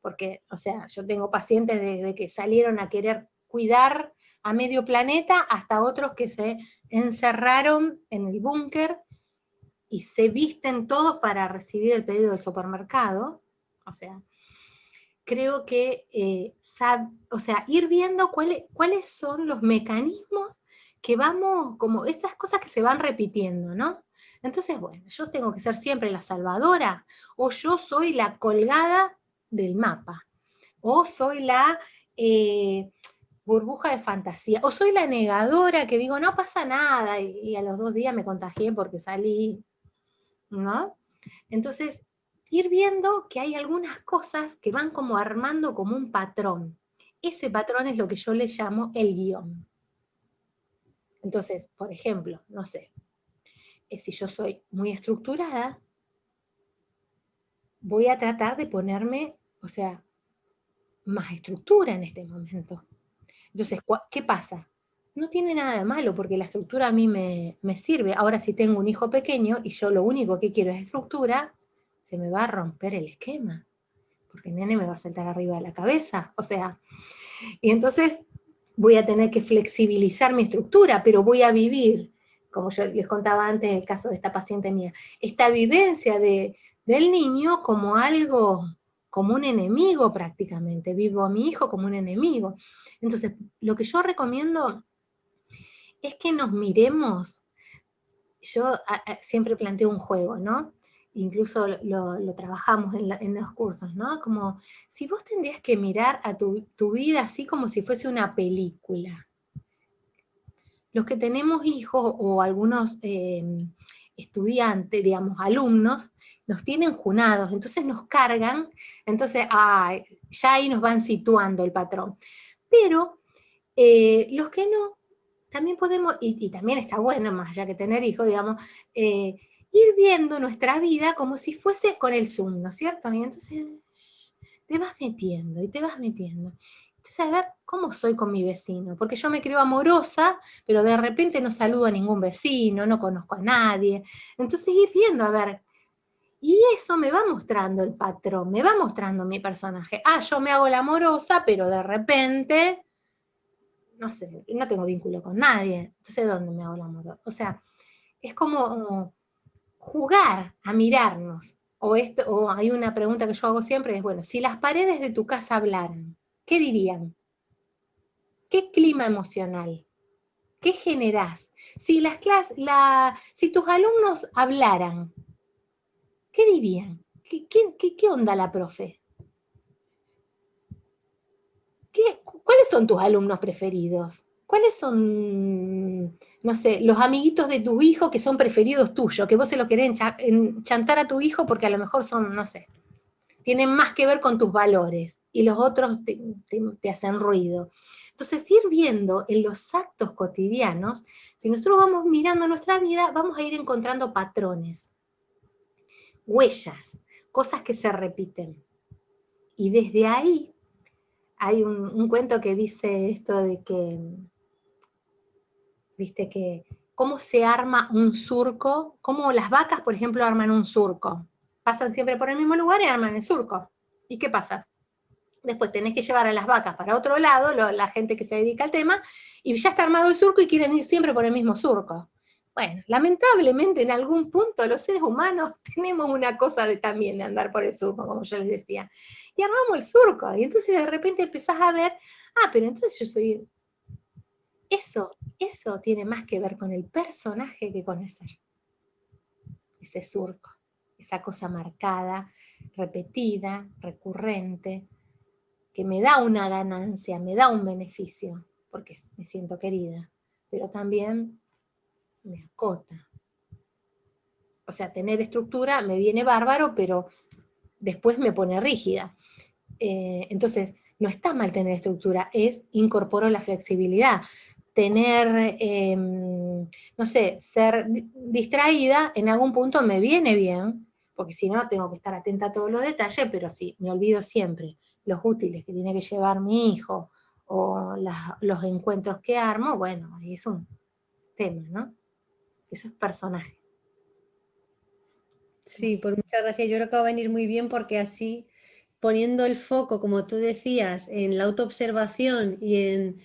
A: porque, o sea, yo tengo pacientes desde que salieron a querer cuidar a medio planeta hasta otros que se encerraron en el búnker y se visten todos para recibir el pedido del supermercado. O sea, creo que ir viendo cuáles son los mecanismos que vamos, como esas cosas que se van repitiendo, ¿no? Entonces, bueno, yo tengo que ser siempre la salvadora, o yo soy la colgada del mapa, o soy la burbuja de fantasía, o soy la negadora que digo, no pasa nada, y a los 2 días me contagié porque salí, ¿no? Entonces, ir viendo que hay algunas cosas que van como armando como un patrón. Ese patrón es lo que yo le llamo el guión. Entonces, por ejemplo, no sé, si yo soy muy estructurada, voy a tratar de ponerme, o sea, más estructura en este momento. Entonces, ¿qué pasa? No tiene nada de malo porque la estructura a mí me sirve. Ahora, si tengo un hijo pequeño y yo lo único que quiero es estructura, se me va a romper el esquema, porque el nene me va a saltar arriba de la cabeza. O sea, y entonces voy a tener que flexibilizar mi estructura, pero voy a vivir, como yo les contaba antes el caso de esta paciente mía, esta vivencia del niño como algo como un enemigo prácticamente, vivo a mi hijo como un enemigo. Entonces, lo que yo recomiendo es que nos miremos. Yo siempre planteo un juego, ¿no? Incluso lo trabajamos en los cursos, ¿no? Como si vos tendrías que mirar a tu vida así como si fuese una película. Los que tenemos hijos o algunos estudiantes, digamos, alumnos, nos tienen junados, entonces nos cargan, entonces ya ahí nos van situando el patrón. Pero los que no, también podemos, y también está bueno, más allá que tener hijos, digamos, ir viendo nuestra vida como si fuese con el Zoom, ¿no es cierto? Y entonces te vas metiendo y te vas metiendo. Entonces, a ver cómo soy con mi vecino, porque yo me creo amorosa, pero de repente no saludo a ningún vecino, no conozco a nadie. Entonces ir viendo, a ver, y eso me va mostrando el patrón, me va mostrando mi personaje. Yo me hago la amorosa, pero de repente no sé, no tengo vínculo con nadie, entonces ¿dónde me hago el amor? O sea, es como jugar a mirarnos. O hay una pregunta que yo hago siempre, es, bueno, si las paredes de tu casa hablaran, ¿qué dirían? ¿Qué clima emocional? ¿Qué generás? Si tus alumnos hablaran, ¿qué dirían? ¿Qué onda la profe? ¿Cuáles son tus alumnos preferidos? ¿Cuáles son, no sé, los amiguitos de tu hijo que son preferidos tuyos, que vos se lo querés enchantar a tu hijo porque a lo mejor son, no sé, tienen más que ver con tus valores y los otros te hacen ruido? Entonces, ir viendo en los actos cotidianos, si nosotros vamos mirando nuestra vida, vamos a ir encontrando patrones, huellas, cosas que se repiten. Y desde ahí hay un cuento que dice esto de que, viste, que cómo se arma un surco, cómo las vacas, por ejemplo, arman un surco. Pasan siempre por el mismo lugar y arman el surco. ¿Y qué pasa? Después tenés que llevar a las vacas para otro lado, la gente que se dedica al tema, y ya está armado el surco y quieren ir siempre por el mismo surco. Bueno, lamentablemente en algún punto los seres humanos tenemos una cosa también de andar por el surco, como yo les decía. Y armamos el surco, y entonces de repente empezás a ver, pero entonces yo soy... Eso tiene más que ver con el personaje que con el ser. Ese surco, esa cosa marcada, repetida, recurrente, que me da una ganancia, me da un beneficio, porque me siento querida, pero también me acota. O sea, tener estructura me viene bárbaro, pero después me pone rígida. Entonces, no está mal tener estructura, incorporo la flexibilidad. Tener, no sé, ser distraída en algún punto me viene bien, porque si no tengo que estar atenta a todos los detalles, pero sí, me olvido siempre los útiles que tiene que llevar mi hijo o los encuentros que armo, bueno, ahí es un tema, ¿no? Eso es personaje.
B: Sí, pues muchas gracias. Yo creo que va a venir muy bien porque así, poniendo el foco, como tú decías, en la autoobservación y en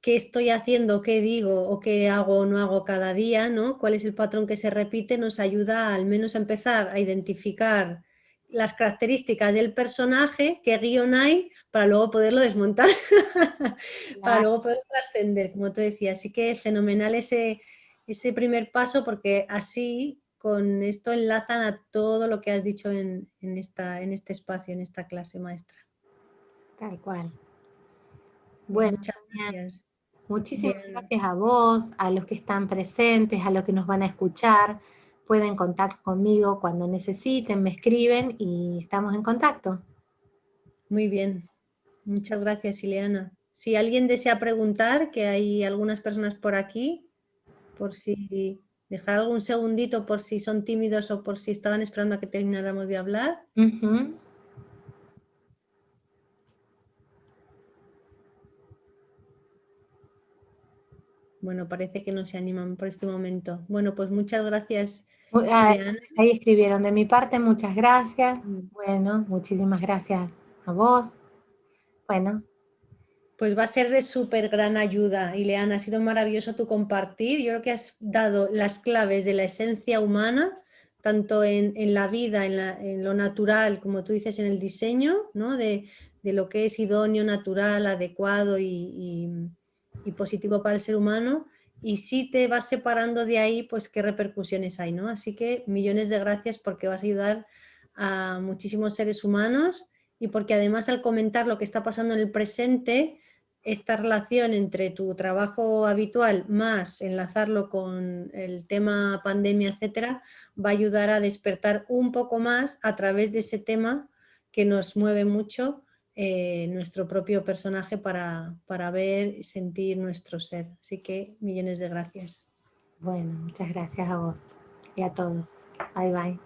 B: qué estoy haciendo, qué digo o qué hago o no hago cada día, ¿no? ¿Cuál es el patrón que se repite? Nos ayuda al menos a empezar a identificar las características del personaje, qué guión hay, para luego poderlo desmontar, para luego poder trascender, como tú decías. Así que fenomenal ese primer paso, porque así con esto enlazan a todo lo que has dicho en este espacio, en esta clase, maestra.
A: Tal cual.
B: Pues
A: Bueno,
B: muchas gracias.
A: muchísimas
B: Leana.
A: gracias a vos, a los que están presentes, a los que nos van a escuchar. Pueden contactar conmigo cuando necesiten, me escriben y estamos en contacto.
B: Muy bien. Muchas gracias, Ileana. Si alguien desea preguntar, que hay algunas personas por aquí, por si dejar algún segundito por si son tímidos o por si estaban esperando a que termináramos de hablar. Bueno, parece que no se animan por este momento. Bueno, pues muchas gracias, Ileana.
A: Ahí escribieron de mi parte, muchas gracias. Bueno, muchísimas gracias a vos. Bueno.
B: Pues va a ser de súper gran ayuda, Ileana. Ha sido maravilloso tu compartir. Yo creo que has dado las claves de la esencia humana tanto en la vida, en lo natural, como tú dices, en el diseño, ¿no? De lo que es idóneo, natural, adecuado y positivo para el ser humano. Y si te vas separando de ahí, pues qué repercusiones hay, ¿no? Así que millones de gracias porque vas a ayudar a muchísimos seres humanos y porque además al comentar lo que está pasando en el presente, esta relación entre tu trabajo habitual más enlazarlo con el tema pandemia, etcétera, va a ayudar a despertar un poco más a través de ese tema que nos mueve mucho nuestro propio personaje para ver y sentir nuestro ser. Así que millones de gracias.
A: Bueno, muchas gracias a vos y a todos. Bye bye.